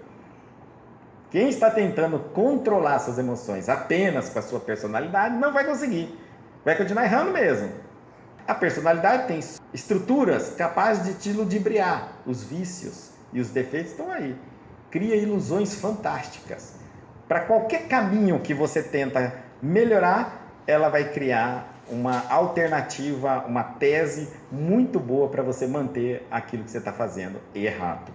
Quem está tentando controlar suas emoções apenas com a sua personalidade não vai conseguir. Vai continuar errando mesmo. A personalidade tem estruturas capazes de te ludibriar. Os vícios e os defeitos estão aí. Cria ilusões fantásticas. Para qualquer caminho que você tenta melhorar, ela vai criar uma alternativa, uma tese muito boa para você manter aquilo que você está fazendo errado.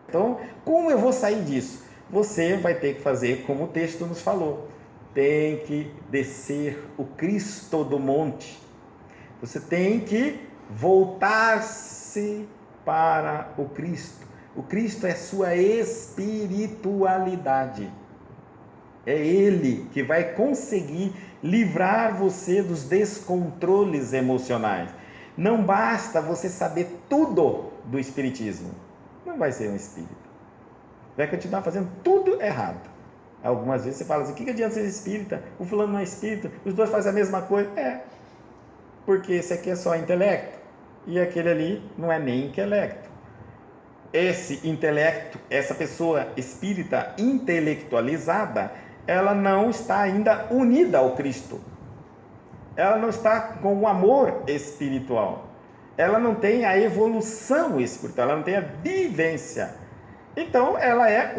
Então, como eu vou sair disso? Você vai ter que fazer como o texto nos falou. Tem que descer o Cristo do monte. Você tem que voltar-se para o Cristo. O Cristo é sua espiritualidade. É Ele que vai conseguir livrar você dos descontroles emocionais. Não basta você saber tudo do espiritismo. Não vai ser um espírita. Vai continuar fazendo tudo errado. Algumas vezes você fala assim, o que adianta ser espírita? O fulano não é espírita, os dois fazem a mesma coisa. Porque esse aqui é só intelecto e aquele ali não é nem intelecto. Esse intelecto, essa pessoa espírita intelectualizada, ela não está ainda unida ao Cristo. Ela não está com o amor espiritual. Ela não tem a evolução espiritual, ela não tem a vivência. Então, ela é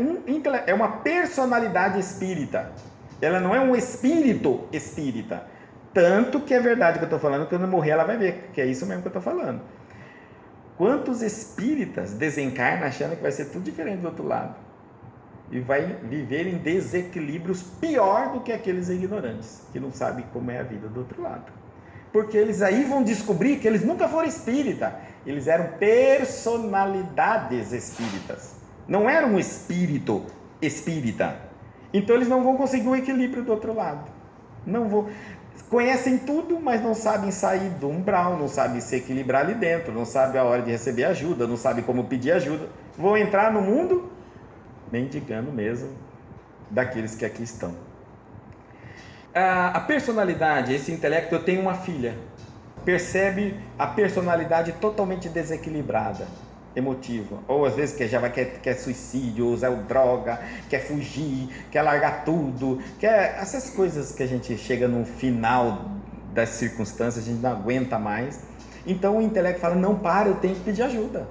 uma personalidade espírita. Ela não é um espírito espírita. Tanto que é verdade que eu estou falando, quando eu morrer ela vai ver, que é isso mesmo que eu estou falando. Quantos espíritas desencarnam achando que vai ser tudo diferente do outro lado? E vai viver em desequilíbrios pior do que aqueles ignorantes, que não sabem como é a vida do outro lado. Porque eles aí vão descobrir que eles nunca foram espírita, eles eram personalidades espíritas. Não era um espírito espírita. Então eles não vão conseguir um equilíbrio do outro lado. Não vão. Conhecem tudo, mas não sabem sair do umbral, não sabem se equilibrar ali dentro, não sabem a hora de receber ajuda, não sabem como pedir ajuda. Vão entrar no mundo mendigando mesmo daqueles que aqui estão. A personalidade, esse intelecto, eu tenho uma filha. Percebe a personalidade totalmente desequilibrada, emotiva, ou às vezes quer suicídio, usar droga, quer fugir, quer largar tudo, quer essas coisas que a gente chega no final das circunstâncias, a gente não aguenta mais. Então o intelecto fala, não, para, eu tenho que pedir ajuda.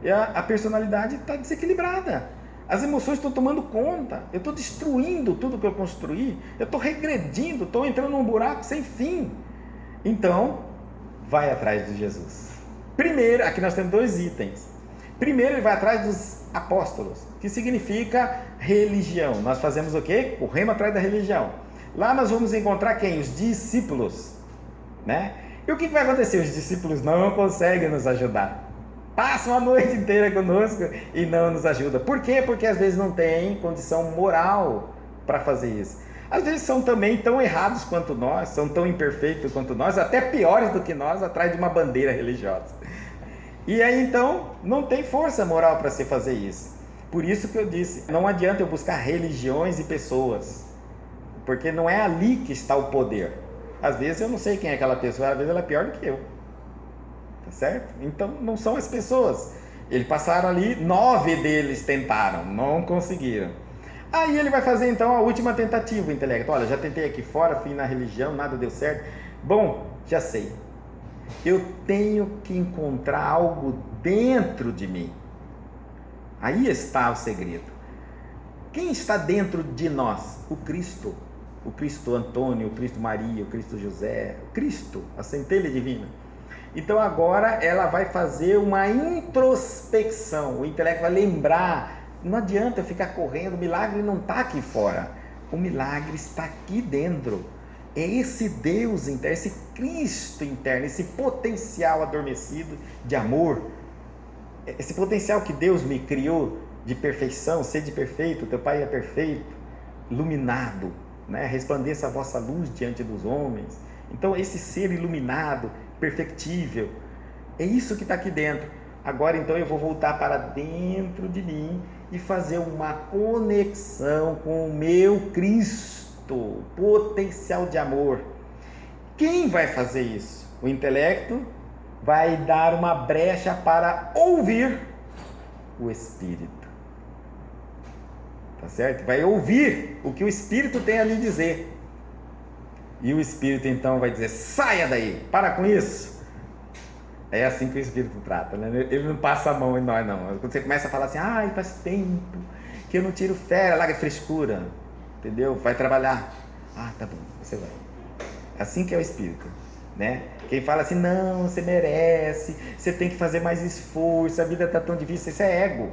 E a personalidade está desequilibrada, as emoções estão tomando conta, eu estou destruindo tudo que eu construí, eu estou regredindo, estou entrando num buraco sem fim. Então vai atrás de Jesus. Primeiro, aqui nós temos dois itens. Primeiro, ele vai atrás dos apóstolos, que significa religião. Nós fazemos o quê? Corremos atrás da religião. Lá nós vamos encontrar quem? Os discípulos, né? E o que vai acontecer? Os discípulos não conseguem nos ajudar. Passam a noite inteira conosco e não nos ajudam. Por quê? Porque às vezes não tem condição moral para fazer isso. Às vezes são também tão errados quanto nós, são tão imperfeitos quanto nós, até piores do que nós, atrás de uma bandeira religiosa. E aí então não tem força moral para se fazer isso. Por isso que eu disse, não adianta eu buscar religiões e pessoas, porque não é ali que está o poder. Às vezes eu não sei quem é aquela pessoa, às vezes ela é pior do que eu. Tá certo? Então não são as pessoas. Eles passaram ali, 9 deles tentaram, não conseguiram. Aí ele vai fazer então a última tentativa, o intelecto. Olha, já tentei aqui fora, fui na religião, nada deu certo. Bom, já sei. Eu tenho que encontrar algo dentro de mim. Aí está o segredo. Quem está dentro de nós? O Cristo. O Cristo Antônio, o Cristo Maria, o Cristo José, o Cristo, a centelha divina. Então agora ela vai fazer uma introspecção. O intelecto vai lembrar. Não adianta eu ficar correndo, o milagre não está aqui fora. O milagre está aqui dentro. É esse Deus interno, esse Cristo interno, esse potencial adormecido de amor, esse potencial que Deus me criou de perfeição, sede perfeito, teu Pai é perfeito, iluminado, né? Resplandeça a vossa luz diante dos homens. Então esse ser iluminado, perfectível, é isso que está aqui dentro. Agora então eu vou voltar para dentro de mim e fazer uma conexão com o meu Cristo, potencial de amor. Quem vai fazer isso? O intelecto vai dar uma brecha para ouvir o Espírito. Tá certo? Vai ouvir o que o Espírito tem a lhe dizer. E o Espírito então vai dizer: saia daí, para com isso. É assim que o Espírito trata, né? Ele não passa a mão em nós, não. Quando você começa a falar assim: ai, faz tempo que eu não tiro férias, larga frescura, entendeu? Vai trabalhar. Ah, tá bom, você vai. Assim que é o Espírito, né? Quem fala assim: não, você merece, você tem que fazer mais esforço, a vida está tão difícil, isso é ego.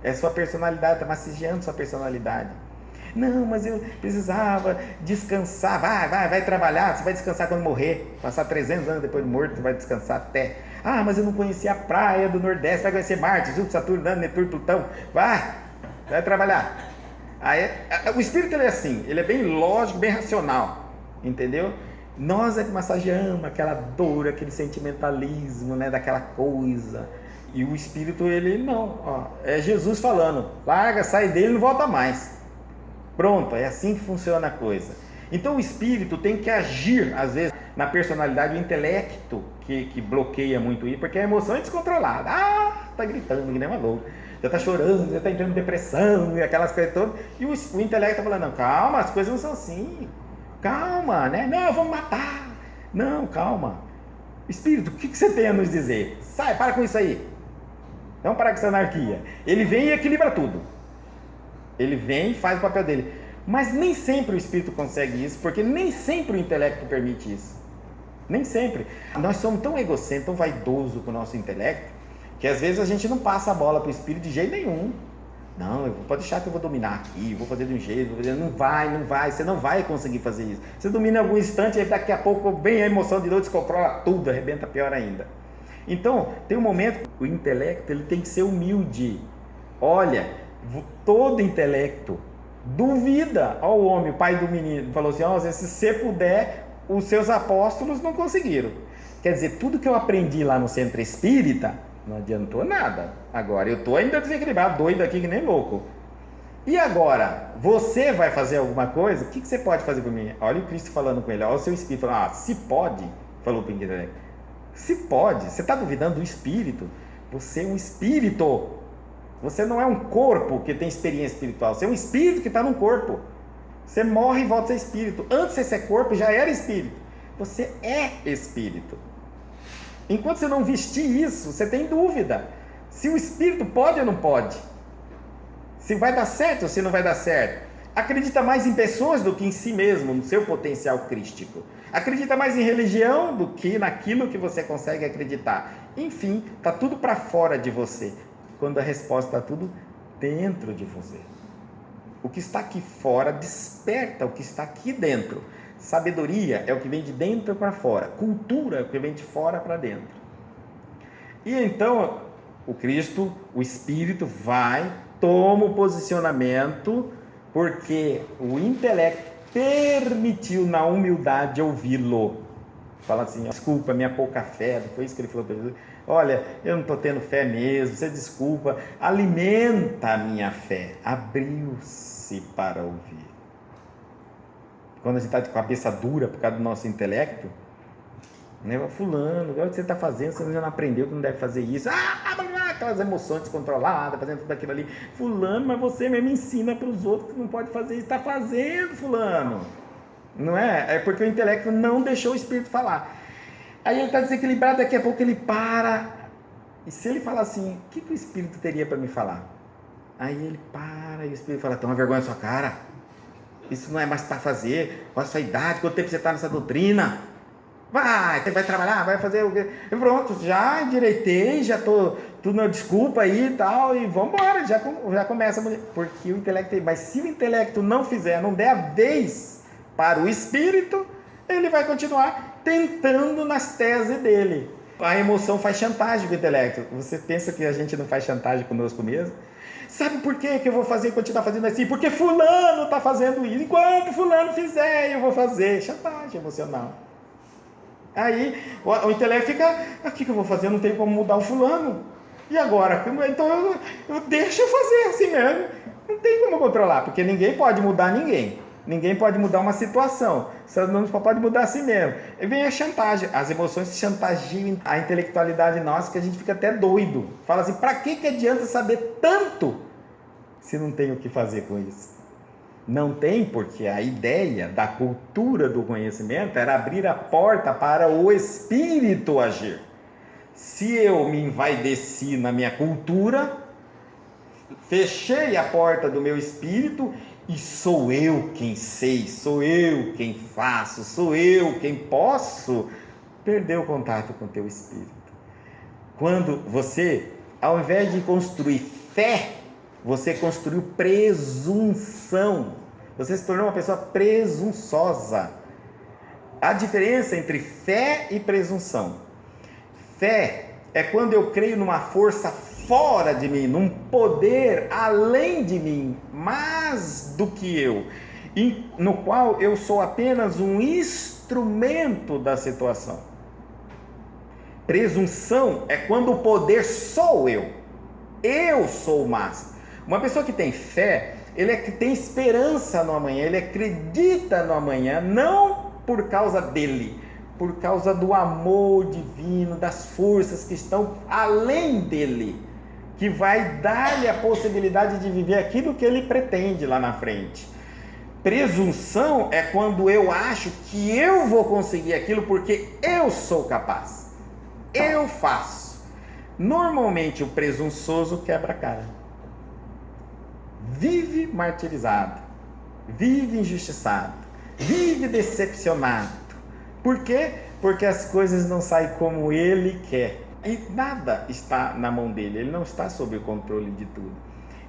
É sua personalidade, está massageando sua personalidade. Não, mas eu precisava descansar. Vai trabalhar, você vai descansar quando morrer. Passar 300 anos depois de morto, você vai descansar até. Ah, mas eu não conhecia a praia do Nordeste, vai conhecer Marte, Júpiter, Saturno, Netuno, Plutão. Vai trabalhar. Aí, o Espírito ele é assim, ele é bem lógico, bem racional, entendeu? Nós é que massageamos aquela dor, aquele sentimentalismo, né, daquela coisa. E o Espírito, ele não, ó, é Jesus falando: larga, sai dele e não volta mais. Pronto, é assim que funciona a coisa. Então o Espírito tem que agir, às vezes, na personalidade, o intelecto que bloqueia muito isso, porque a emoção é descontrolada. Ah, tá gritando, que nem uma louca. Já tá chorando, já tá entrando em depressão, e aquelas coisas todas. E o intelecto tá falando: não, calma, as coisas não são assim. Calma, né? Não, vamos matar. Não, calma. Espírito, o que você tem a nos dizer? Sai, para com isso aí. Vamos parar com essa anarquia. Ele vem e equilibra tudo. Ele vem e faz o papel dele. Mas nem sempre o Espírito consegue isso, porque nem sempre o intelecto permite isso. Nem sempre. Nós somos tão egocêntricos, tão vaidosos com o nosso intelecto, que às vezes a gente não passa a bola para o Espírito de jeito nenhum. Não, pode deixar que eu vou dominar aqui, vou fazer de um jeito, vou fazer. Não vai, você não vai conseguir fazer isso. Você domina em algum instante, aí daqui a pouco vem a emoção de novo, descontrola tudo, arrebenta pior ainda. Então, tem um momento, o intelecto ele tem que ser humilde. Olha, todo intelecto duvida ao homem, o pai do menino, falou assim: oh, se você puder, os seus apóstolos não conseguiram. Quer dizer, tudo que eu aprendi lá no centro espírita não adiantou nada. Agora eu estou ainda desequilibrado, doido aqui que nem louco. E agora, você vai fazer alguma coisa? O que você pode fazer por mim? Olha o Cristo falando com ele, olha o seu espírito falando: se pode, falou o intelecto. Se pode, você está duvidando do espírito? Você é um espírito. Você não é um corpo que tem experiência espiritual. Você é um espírito que está num corpo. Você morre e volta a ser espírito. Antes de ser corpo, já era espírito. Você é espírito. Enquanto você não vestir isso, você tem dúvida. Se o espírito pode ou não pode. Se vai dar certo ou se não vai dar certo. Acredita mais em pessoas do que em si mesmo, no seu potencial crístico. Acredita mais em religião do que naquilo que você consegue acreditar. Enfim, está tudo para fora de você. Quando a resposta está tudo dentro de você. O que está aqui fora desperta o que está aqui dentro. Sabedoria é o que vem de dentro para fora. Cultura é o que vem de fora para dentro. E então, o Cristo, o Espírito vai, toma o posicionamento, porque o intelecto permitiu na humildade ouvi-lo. Fala assim: desculpa, minha pouca fé, não foi isso que ele falou para Jesus. Olha, eu não estou tendo fé mesmo, você desculpa, alimenta a minha fé. Abriu-se para ouvir. Quando a gente está de cabeça dura por causa do nosso intelecto, né? Fulano, olha o que você está fazendo, você já não aprendeu que não deve fazer isso. Aquelas emoções descontroladas, fazendo tudo aquilo ali. Fulano, mas você mesmo ensina para os outros que não pode fazer isso. Está fazendo, fulano. Não é? É porque o intelecto não deixou o espírito falar. Aí ele está desequilibrado, daqui a pouco ele para. E se ele falar assim: o que o espírito teria para me falar? Aí ele para e o espírito fala: toma vergonha na sua cara. Isso não é mais para fazer. Com a sua idade, quanto tempo você está nessa doutrina? Vai trabalhar, vai fazer o quê? E pronto, já endireitei, já estou tudo na desculpa aí e tal, e vamos embora, já começa a mulher. Porque o intelecto, mas se o intelecto não fizer, não der a vez para o espírito, ele vai continuar tentando nas teses dele. A emoção faz chantagem com o intelecto. Você pensa que a gente não faz chantagem conosco mesmo? Sabe por que eu vou fazer e continuar fazendo assim? Porque fulano está fazendo isso. Enquanto fulano fizer, eu vou fazer. Chantagem emocional. Aí o intelecto fica, o que eu vou fazer? Eu não tenho como mudar o fulano. E agora? Então eu deixo eu fazer assim mesmo. Não tem como controlar, porque ninguém pode mudar ninguém. Ninguém pode mudar uma situação. Você não pode mudar a si mesmo. E vem a chantagem. As emoções chantageiam a intelectualidade nossa, que a gente fica até doido. Fala assim, para que adianta saber tanto se não tem o que fazer com isso? Não tem, porque a ideia da cultura do conhecimento era abrir a porta para o espírito agir. Se eu me envaideci na minha cultura, fechei a porta do meu espírito e sou eu quem sei, sou eu quem faço, sou eu quem posso, perder o contato com o teu espírito. Quando você, ao invés de construir fé, você construiu presunção. Você se tornou uma pessoa presunçosa. A diferença entre fé e presunção. Fé é quando eu creio numa força fora de mim, num poder além de mim, mais do que eu, no qual eu sou apenas um instrumento da situação. Presunção é quando o poder sou eu. Eu sou o máximo. Uma pessoa que tem fé, ele é que tem esperança no amanhã, ele acredita no amanhã, não por causa dele, por causa do amor divino, das forças que estão além dele, que vai dar-lhe a possibilidade de viver aquilo que ele pretende lá na frente. Presunção é quando eu acho que eu vou conseguir aquilo porque eu sou capaz, eu faço. Normalmente o presunçoso quebra a cara, vive martirizado, vive injustiçado, vive decepcionado. Por quê? Porque as coisas não saem como ele quer. E nada está na mão dele, ele não está sob o controle de tudo.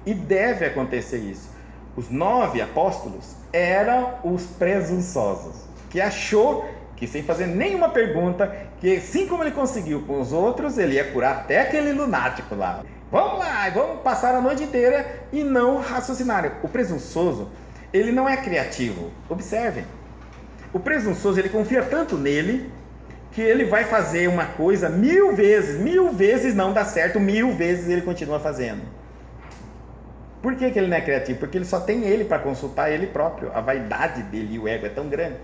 E deve acontecer isso. Os 9 apóstolos eram os presunçosos, que achou que sem fazer nenhuma pergunta, que assim como ele conseguiu com os outros, ele ia curar até aquele lunático lá. Vamos lá, vamos passar a noite inteira e não raciocinar. O presunçoso, ele não é criativo. Observem. O presunçoso, ele confia tanto nele, que ele vai fazer uma coisa 1000 vezes não dá certo, 1000 vezes ele continua fazendo. Por que ele não é criativo? Porque ele só tem ele para consultar ele próprio. A vaidade dele e o ego é tão grande.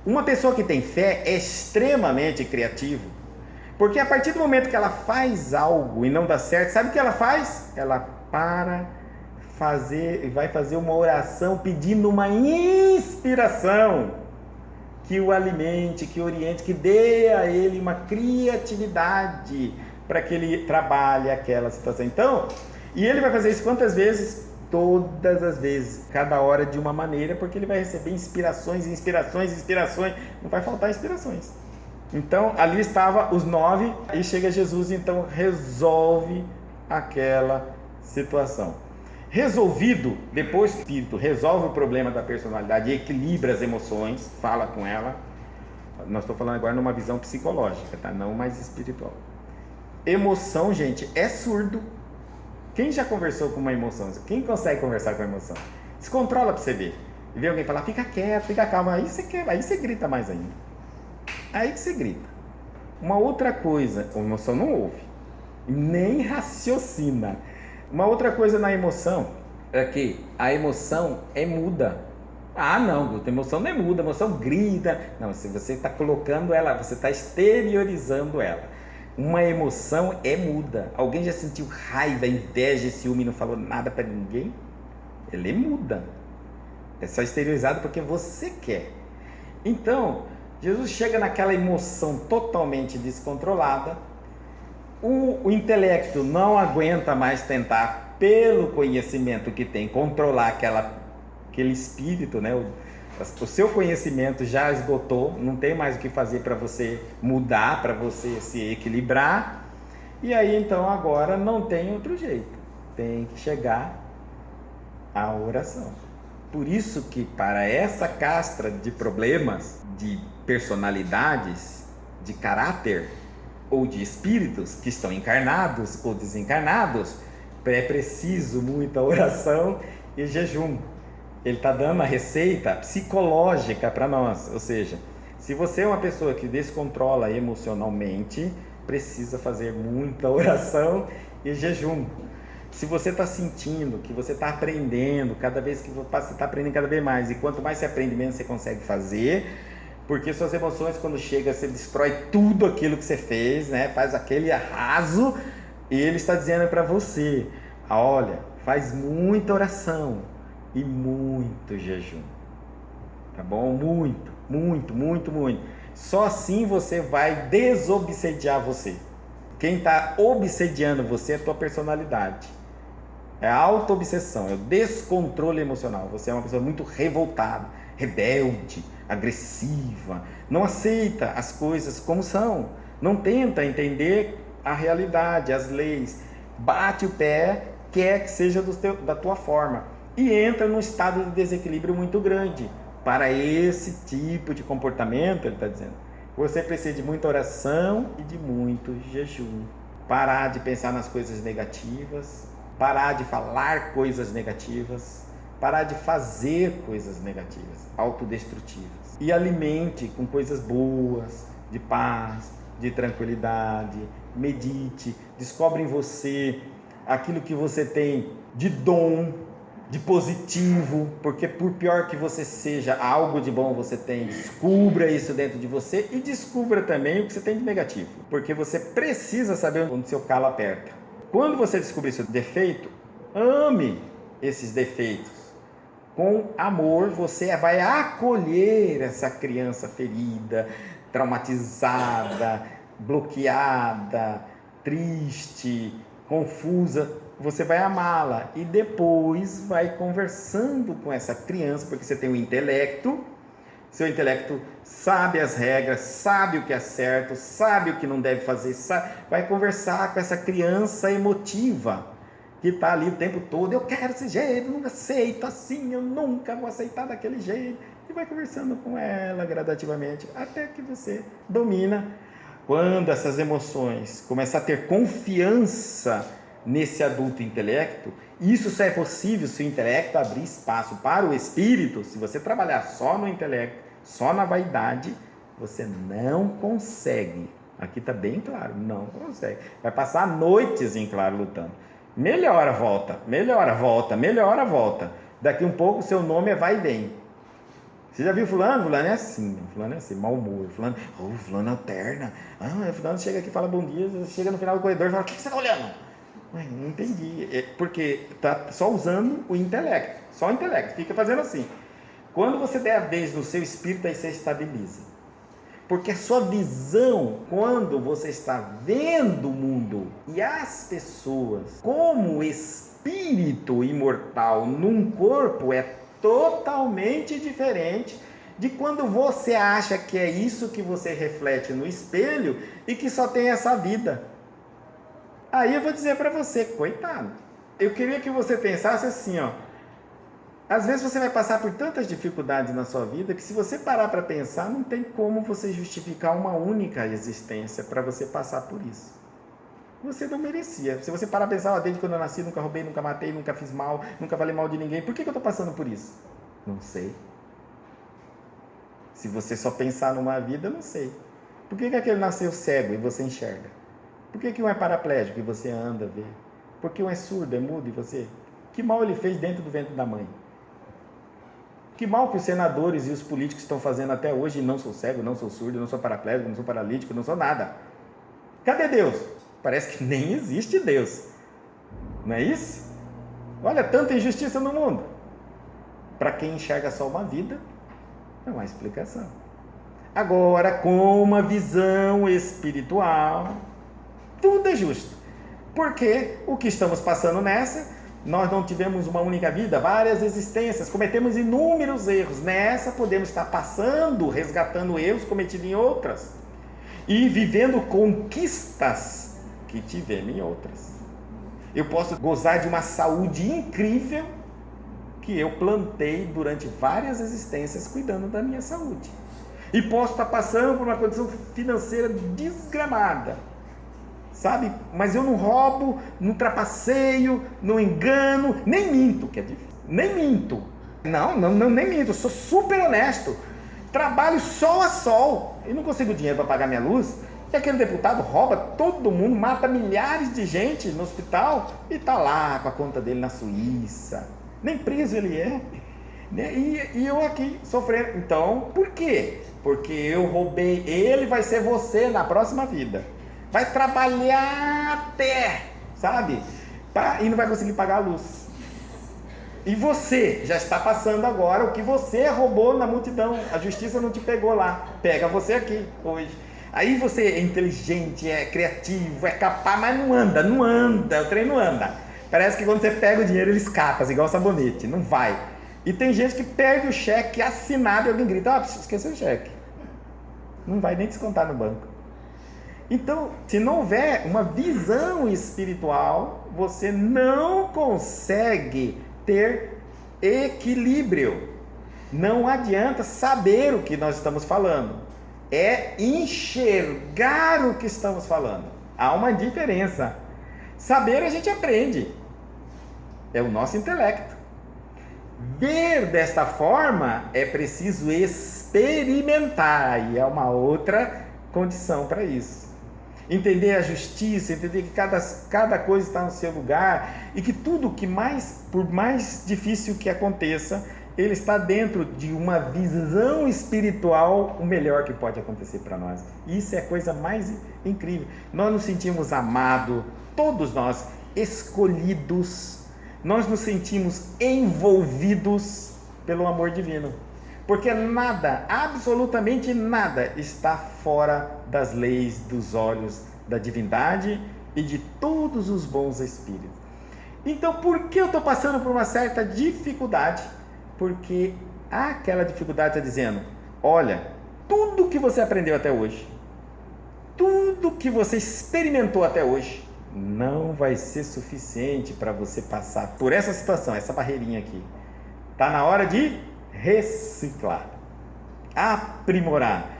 Uma pessoa que tem fé é extremamente criativo, porque a partir do momento que ela faz algo e não dá certo, sabe o que ela faz? Ela vai fazer uma oração pedindo uma inspiração que o alimente, que oriente, que dê a ele uma criatividade para que ele trabalhe aquela situação. Então, e ele vai fazer isso quantas vezes? Todas as vezes, cada hora de uma maneira, porque ele vai receber inspirações, não vai faltar inspirações. Então, ali estava os 9, e chega Jesus, então resolve aquela situação. Resolvido, depois o espírito resolve o problema da personalidade, equilibra as emoções, fala com ela. Nós estou falando agora numa visão psicológica, tá? Não mais espiritual. Emoção, gente, é surdo. Quem já conversou com uma emoção? Quem consegue conversar com a emoção? Se controla para você ver. E vê alguém falar, fica quieto, fica calmo. Aí você grita mais ainda. Aí que você grita. Uma outra coisa, a emoção não ouve, nem raciocina. Uma outra coisa na emoção é que a emoção é muda. Ah, não, a emoção não é muda, a emoção grita. Não, se você está colocando ela, você está exteriorizando ela. Uma emoção é muda. Alguém já sentiu raiva, inveja, ciúme e não falou nada para ninguém? Ele é muda. É só exteriorizado porque você quer. Então, Jesus chega naquela emoção totalmente descontrolada. O intelecto não aguenta mais tentar, pelo conhecimento que tem, controlar aquele espírito, né? O seu conhecimento já esgotou, não tem mais o que fazer para você mudar, para você se equilibrar. E aí então agora não tem outro jeito, tem que chegar à oração. Por isso que para essa castra de problemas de personalidades, de caráter ou de espíritos que estão encarnados ou desencarnados, é preciso muita oração e jejum. Ele está dando a receita psicológica para nós, ou seja, se você é uma pessoa que descontrola emocionalmente, precisa fazer muita oração e jejum. Se você está sentindo que você está aprendendo, cada vez que você está aprendendo cada vez mais, e quanto mais você aprende, menos você consegue fazer, porque suas emoções, quando chega, você destrói tudo aquilo que você fez, né? Faz aquele arraso, e ele está dizendo para você, olha, faz muita oração e muito jejum, tá bom? Muito, muito, muito, muito. Só assim você vai desobsediar você. Quem está obsediando você é a tua personalidade. É a auto-obsessão, é o descontrole emocional. Você é uma pessoa muito revoltada, rebelde, agressiva, não aceita as coisas como são, não tenta entender a realidade, as leis, bate o pé, quer que seja da tua forma e entra num estado de desequilíbrio muito grande. Para esse tipo de comportamento, ele está dizendo, você precisa de muita oração e de muito jejum. Parar de pensar nas coisas negativas, parar de falar coisas negativas, parar de fazer coisas negativas, autodestrutivas. E alimente com coisas boas, de paz, de tranquilidade, medite, descobre em você aquilo que você tem de dom, de positivo, porque por pior que você seja, algo de bom você tem, descubra isso dentro de você e descubra também o que você tem de negativo, porque você precisa saber onde seu calo aperta. Quando você descobrir seu defeito, ame esses defeitos. Com amor, você vai acolher essa criança ferida, traumatizada, bloqueada, triste, confusa. Você vai amá-la e depois vai conversando com essa criança, porque você tem um intelecto, seu intelecto sabe as regras, sabe o que é certo, sabe o que não deve fazer, vai conversar com essa criança emotiva, que está ali o tempo todo, eu quero desse jeito, não aceito assim, eu nunca vou aceitar daquele jeito, e vai conversando com ela gradativamente, até que você domina. Quando essas emoções começam a ter confiança nesse adulto intelecto, isso só é possível se o intelecto abrir espaço para o espírito. Se você trabalhar só no intelecto, só na vaidade, você não consegue. Aqui está bem claro, não consegue. Vai passar noites em claro lutando. Melhora, volta, melhora, volta, melhora, volta. Daqui um pouco seu nome é vai e vem. Você já viu fulano? Fulano é assim, fulano é assim, mau humor. Fulano alterna. Fulano chega aqui e fala bom dia, chega no final do corredor e fala, o que você está olhando? Não entendi. Porque está só usando o intelecto, só o intelecto, fica fazendo assim. Quando você der a vez no seu espírito, aí você estabiliza. Porque a sua visão, quando você está vendo o mundo e as pessoas como espírito imortal num corpo, é totalmente diferente de quando você acha que é isso que você reflete no espelho e que só tem essa vida. Aí eu vou dizer para você, coitado, eu queria que você pensasse assim, ó. Às vezes você vai passar por tantas dificuldades na sua vida que se você parar para pensar, não tem como você justificar uma única existência para você passar por isso. Você não merecia. Se você parar para pensar, desde quando eu nasci, nunca roubei, nunca matei, nunca fiz mal, nunca falei mal de ninguém, por que eu estou passando por isso? Não sei. Se você só pensar numa vida, não sei. Por que aquele nasceu cego e você enxerga? Por que um é paraplégico e você anda, vê? Por que um é surdo, é mudo e você? Que mal ele fez dentro do ventre da mãe? Que mal que os senadores e os políticos estão fazendo até hoje, e não sou cego, não sou surdo, não sou paraplégico, não sou paralítico, não sou nada. Cadê Deus? Parece que nem existe Deus. Não é isso? Olha, tanta injustiça no mundo. Para quem enxerga só uma vida, não há explicação. Agora, com uma visão espiritual, tudo é justo. Porque o que estamos passando nessa, nós não tivemos uma única vida, várias existências, cometemos inúmeros erros. Nessa podemos estar passando, resgatando erros cometidos em outras e vivendo conquistas que tivemos em outras. Eu posso gozar de uma saúde incrível que eu plantei durante várias existências cuidando da minha saúde. E posso estar passando por uma condição financeira desgramada, sabe? Mas eu não roubo, não trapaceio, não engano, nem minto, que é difícil. Nem minto. Nem minto, eu sou super honesto. Trabalho sol a sol e não consigo dinheiro para pagar minha luz. E aquele deputado rouba todo mundo, mata milhares de gente no hospital e tá lá com a conta dele na Suíça. Nem preso ele é. E eu aqui sofrendo. Então, por quê? Porque eu roubei ele, vai ser você na próxima vida. Vai trabalhar até, sabe? E não vai conseguir pagar a luz. E você já está passando agora o que você roubou na multidão. A justiça não te pegou lá. Pega você aqui hoje. Aí você é inteligente, é criativo, é capaz, mas não anda. O trem não anda. Parece que quando você pega o dinheiro ele escapa, igual sabonete. Não vai. E tem gente que perde o cheque assinado e alguém grita, esqueceu o cheque. Não vai nem descontar no banco. Então, se não houver uma visão espiritual, você não consegue ter equilíbrio. Não adianta saber o que nós estamos falando. É enxergar o que estamos falando. Há uma diferença. Saber a gente aprende. É o nosso intelecto. Ver desta forma é preciso experimentar. E é uma outra condição para isso. Entender a justiça, entender que cada coisa está no seu lugar e que tudo que por mais difícil que aconteça, ele está dentro de uma visão espiritual, o melhor que pode acontecer para nós. Isso é a coisa mais incrível. Nós nos sentimos amados, todos nós, escolhidos, nós nos sentimos envolvidos pelo amor divino. Porque nada, absolutamente nada, está fora das leis, dos olhos da divindade e de todos os bons espíritos. Então, por que eu estou passando por uma certa dificuldade? Porque aquela dificuldade está dizendo, olha, tudo que você aprendeu até hoje, tudo que você experimentou até hoje, não vai ser suficiente para você passar por essa situação, essa barreirinha aqui. Está na hora de reciclar, aprimorar.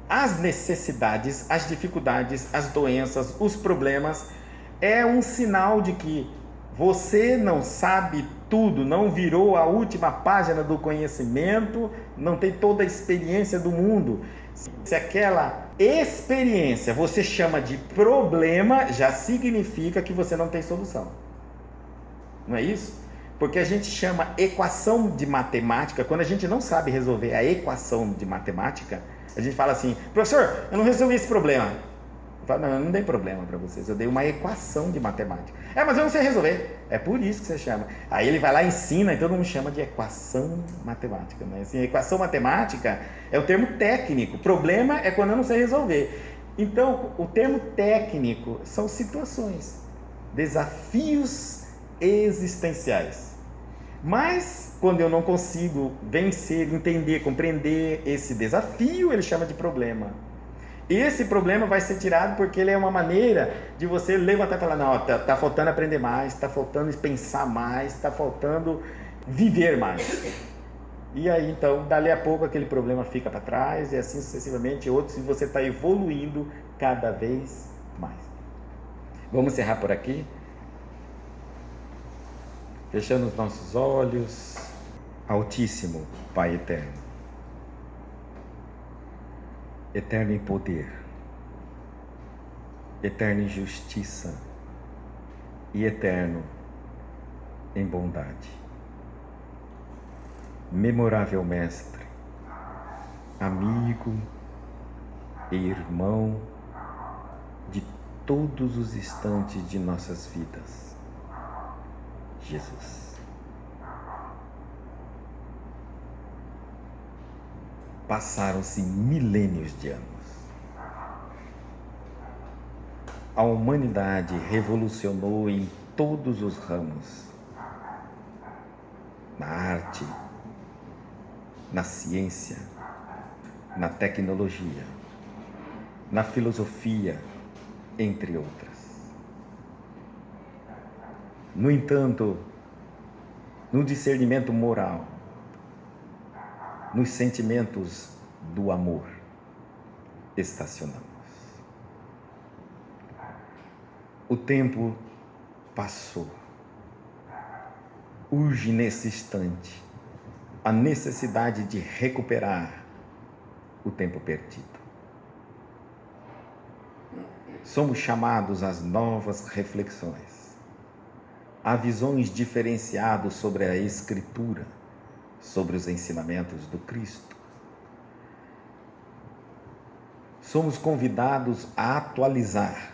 As necessidades, as dificuldades, as doenças, os problemas é um sinal de que você não sabe tudo, não virou a última página do conhecimento, não tem toda a experiência do mundo. Se aquela experiência você chama de problema, já significa que você não tem solução. Não é isso? Porque a gente chama equação de matemática, quando a gente não sabe resolver a equação de matemática, a gente fala assim, professor, eu não resolvi esse problema. Eu falo, não tem problema para vocês, eu dei uma equação de matemática. Mas eu não sei resolver. É por isso que você chama. Aí ele vai lá e ensina, e todo mundo chama de equação matemática. Né? Assim, equação matemática é o termo técnico, problema é quando eu não sei resolver. Então, o termo técnico são situações, desafios existenciais. Mas quando eu não consigo vencer, entender, compreender esse desafio, ele chama de problema. Esse problema vai ser tirado porque ele é uma maneira de você levantar e falar, não, tá faltando aprender mais, tá faltando pensar mais, tá faltando viver mais. E aí então, dali a pouco aquele problema fica para trás e assim sucessivamente outros, e você está evoluindo cada vez mais. Vamos encerrar por aqui? Fechando os nossos olhos. Altíssimo Pai eterno, eterno em poder, eterno em justiça e eterno em bondade. Memorável Mestre, amigo e irmão de todos os instantes de nossas vidas, Jesus. Passaram-se milênios de anos. A humanidade revolucionou em todos os ramos, na arte, na ciência, na tecnologia, na filosofia, entre outras. No entanto, no discernimento moral, nos sentimentos do amor, estacionamos. O tempo passou. Urge nesse instante a necessidade de recuperar o tempo perdido. Somos chamados às novas reflexões, a visões diferenciadas sobre a Escritura, sobre os ensinamentos do Cristo. Somos convidados a atualizar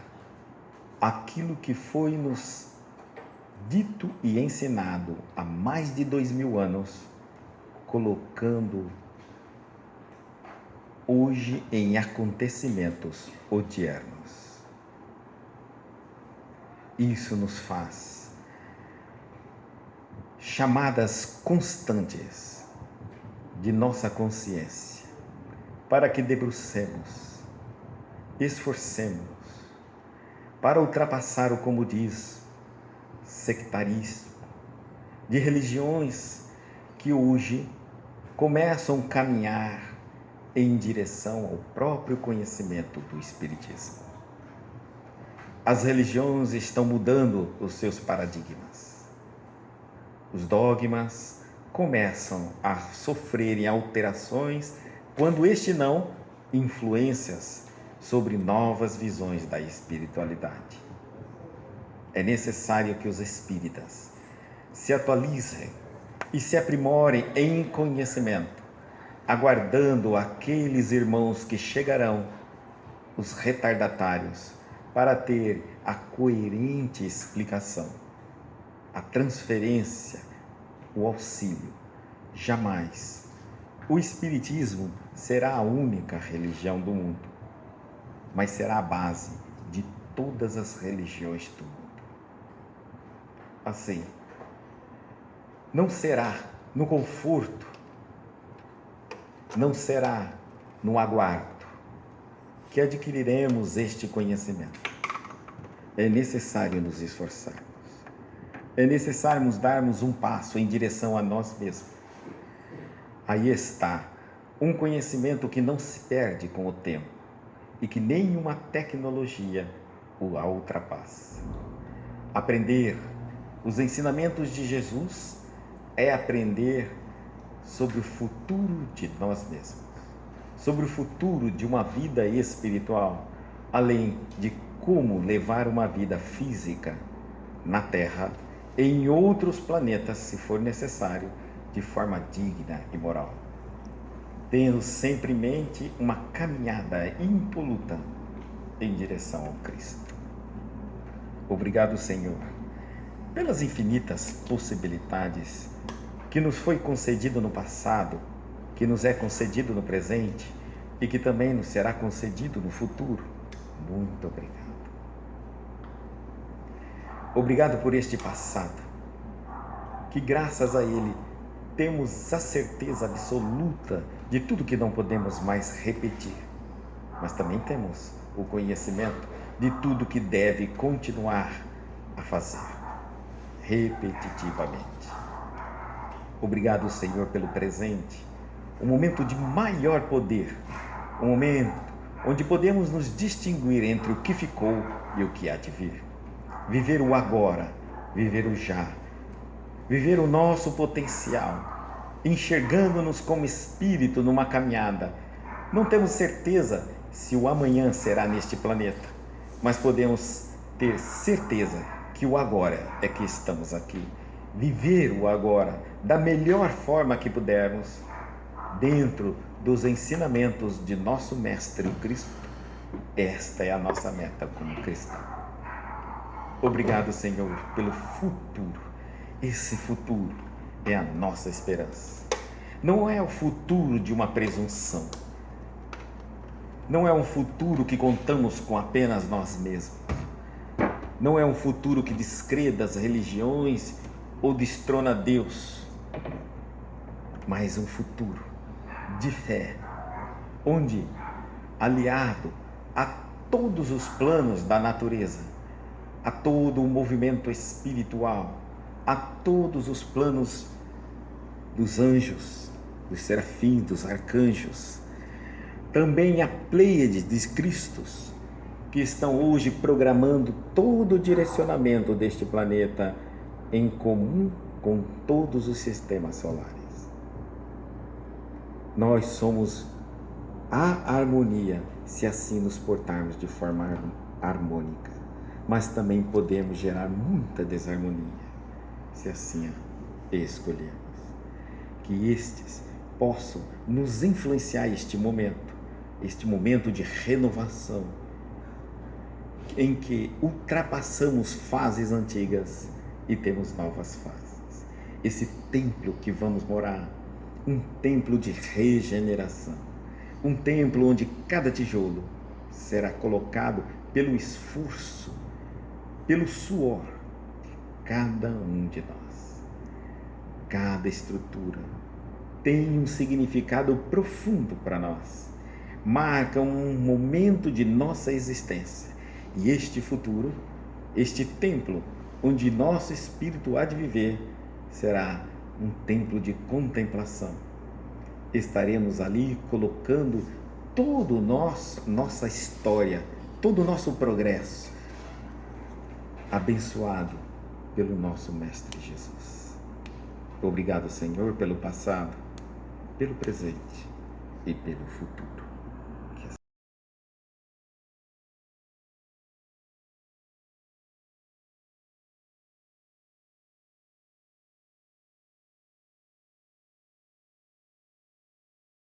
aquilo que foi nos dito e ensinado há mais de 2000 anos, colocando hoje em acontecimentos odiernos. Isso nos faz chamadas constantes de nossa consciência para que debrucemos, esforcemos para ultrapassar o, como diz, sectarismo, de religiões que hoje começam a caminhar em direção ao próprio conhecimento do Espiritismo. As religiões estão mudando os seus paradigmas. Os dogmas começam a sofrerem alterações, quando este não, influências sobre novas visões da espiritualidade. É necessário que os espíritas se atualizem e se aprimorem em conhecimento, aguardando aqueles irmãos que chegarão, os retardatários, para ter a coerente explicação, a transferência, o auxílio. Jamais o Espiritismo será a única religião do mundo, mas será a base de todas as religiões do mundo. Assim, não será no conforto, não será no aguardo que adquiriremos este conhecimento. É necessário nos esforçarmos. É necessário darmos um passo em direção a nós mesmos. Aí está um conhecimento que não se perde com o tempo e que nenhuma tecnologia o ultrapassa. Aprender os ensinamentos de Jesus é aprender sobre o futuro de nós mesmos, sobre o futuro de uma vida espiritual, além de como levar uma vida física na Terra e em outros planetas, se for necessário, de forma digna e moral, tendo sempre em mente uma caminhada impoluta em direção ao Cristo. Obrigado, Senhor, pelas infinitas possibilidades que nos foi concedido no passado, que nos é concedido no presente e que também nos será concedido no futuro. Muito obrigado. Obrigado por este passado, que graças a ele temos a certeza absoluta de tudo que não podemos mais repetir, mas também temos o conhecimento de tudo que deve continuar a fazer, repetitivamente. Obrigado, Senhor, pelo presente, um momento de maior poder, um momento onde podemos nos distinguir entre o que ficou e o que há de vir. Viver o agora, viver o já, viver o nosso potencial, enxergando-nos como espírito numa caminhada. Não temos certeza se o amanhã será neste planeta, mas podemos ter certeza que o agora é que estamos aqui. Viver o agora da melhor forma que pudermos, dentro dos ensinamentos de nosso Mestre Cristo. Esta é a nossa meta como cristão. Obrigado, Senhor, pelo futuro. Esse futuro é a nossa esperança. Não é o futuro de uma presunção. Não é um futuro que contamos com apenas nós mesmos. Não é um futuro que descrê das religiões ou destrona Deus, mas um futuro de fé, onde, aliado a todos os planos da natureza, a todo o movimento espiritual, a todos os planos dos anjos, dos serafins, dos arcanjos, também a pleiade de Cristos, que estão hoje programando todo o direcionamento deste planeta em comum com todos os sistemas solares. Nós somos a harmonia, se assim nos portarmos de forma harmônica, mas também podemos gerar muita desarmonia, se assim escolhermos. Que estes possam nos influenciar este momento de renovação, em que ultrapassamos fases antigas e temos novas fases. Esse templo que vamos morar, um templo de regeneração, um templo onde cada tijolo será colocado pelo esforço, pelo suor de cada um de nós. Cada estrutura tem um significado profundo para nós, marca um momento de nossa existência. E este futuro, este templo onde nosso espírito há de viver, será um templo de contemplação. Estaremos ali colocando toda nossa história, todo o nosso progresso, abençoado pelo nosso Mestre Jesus. Obrigado, Senhor, pelo passado, pelo presente e pelo futuro.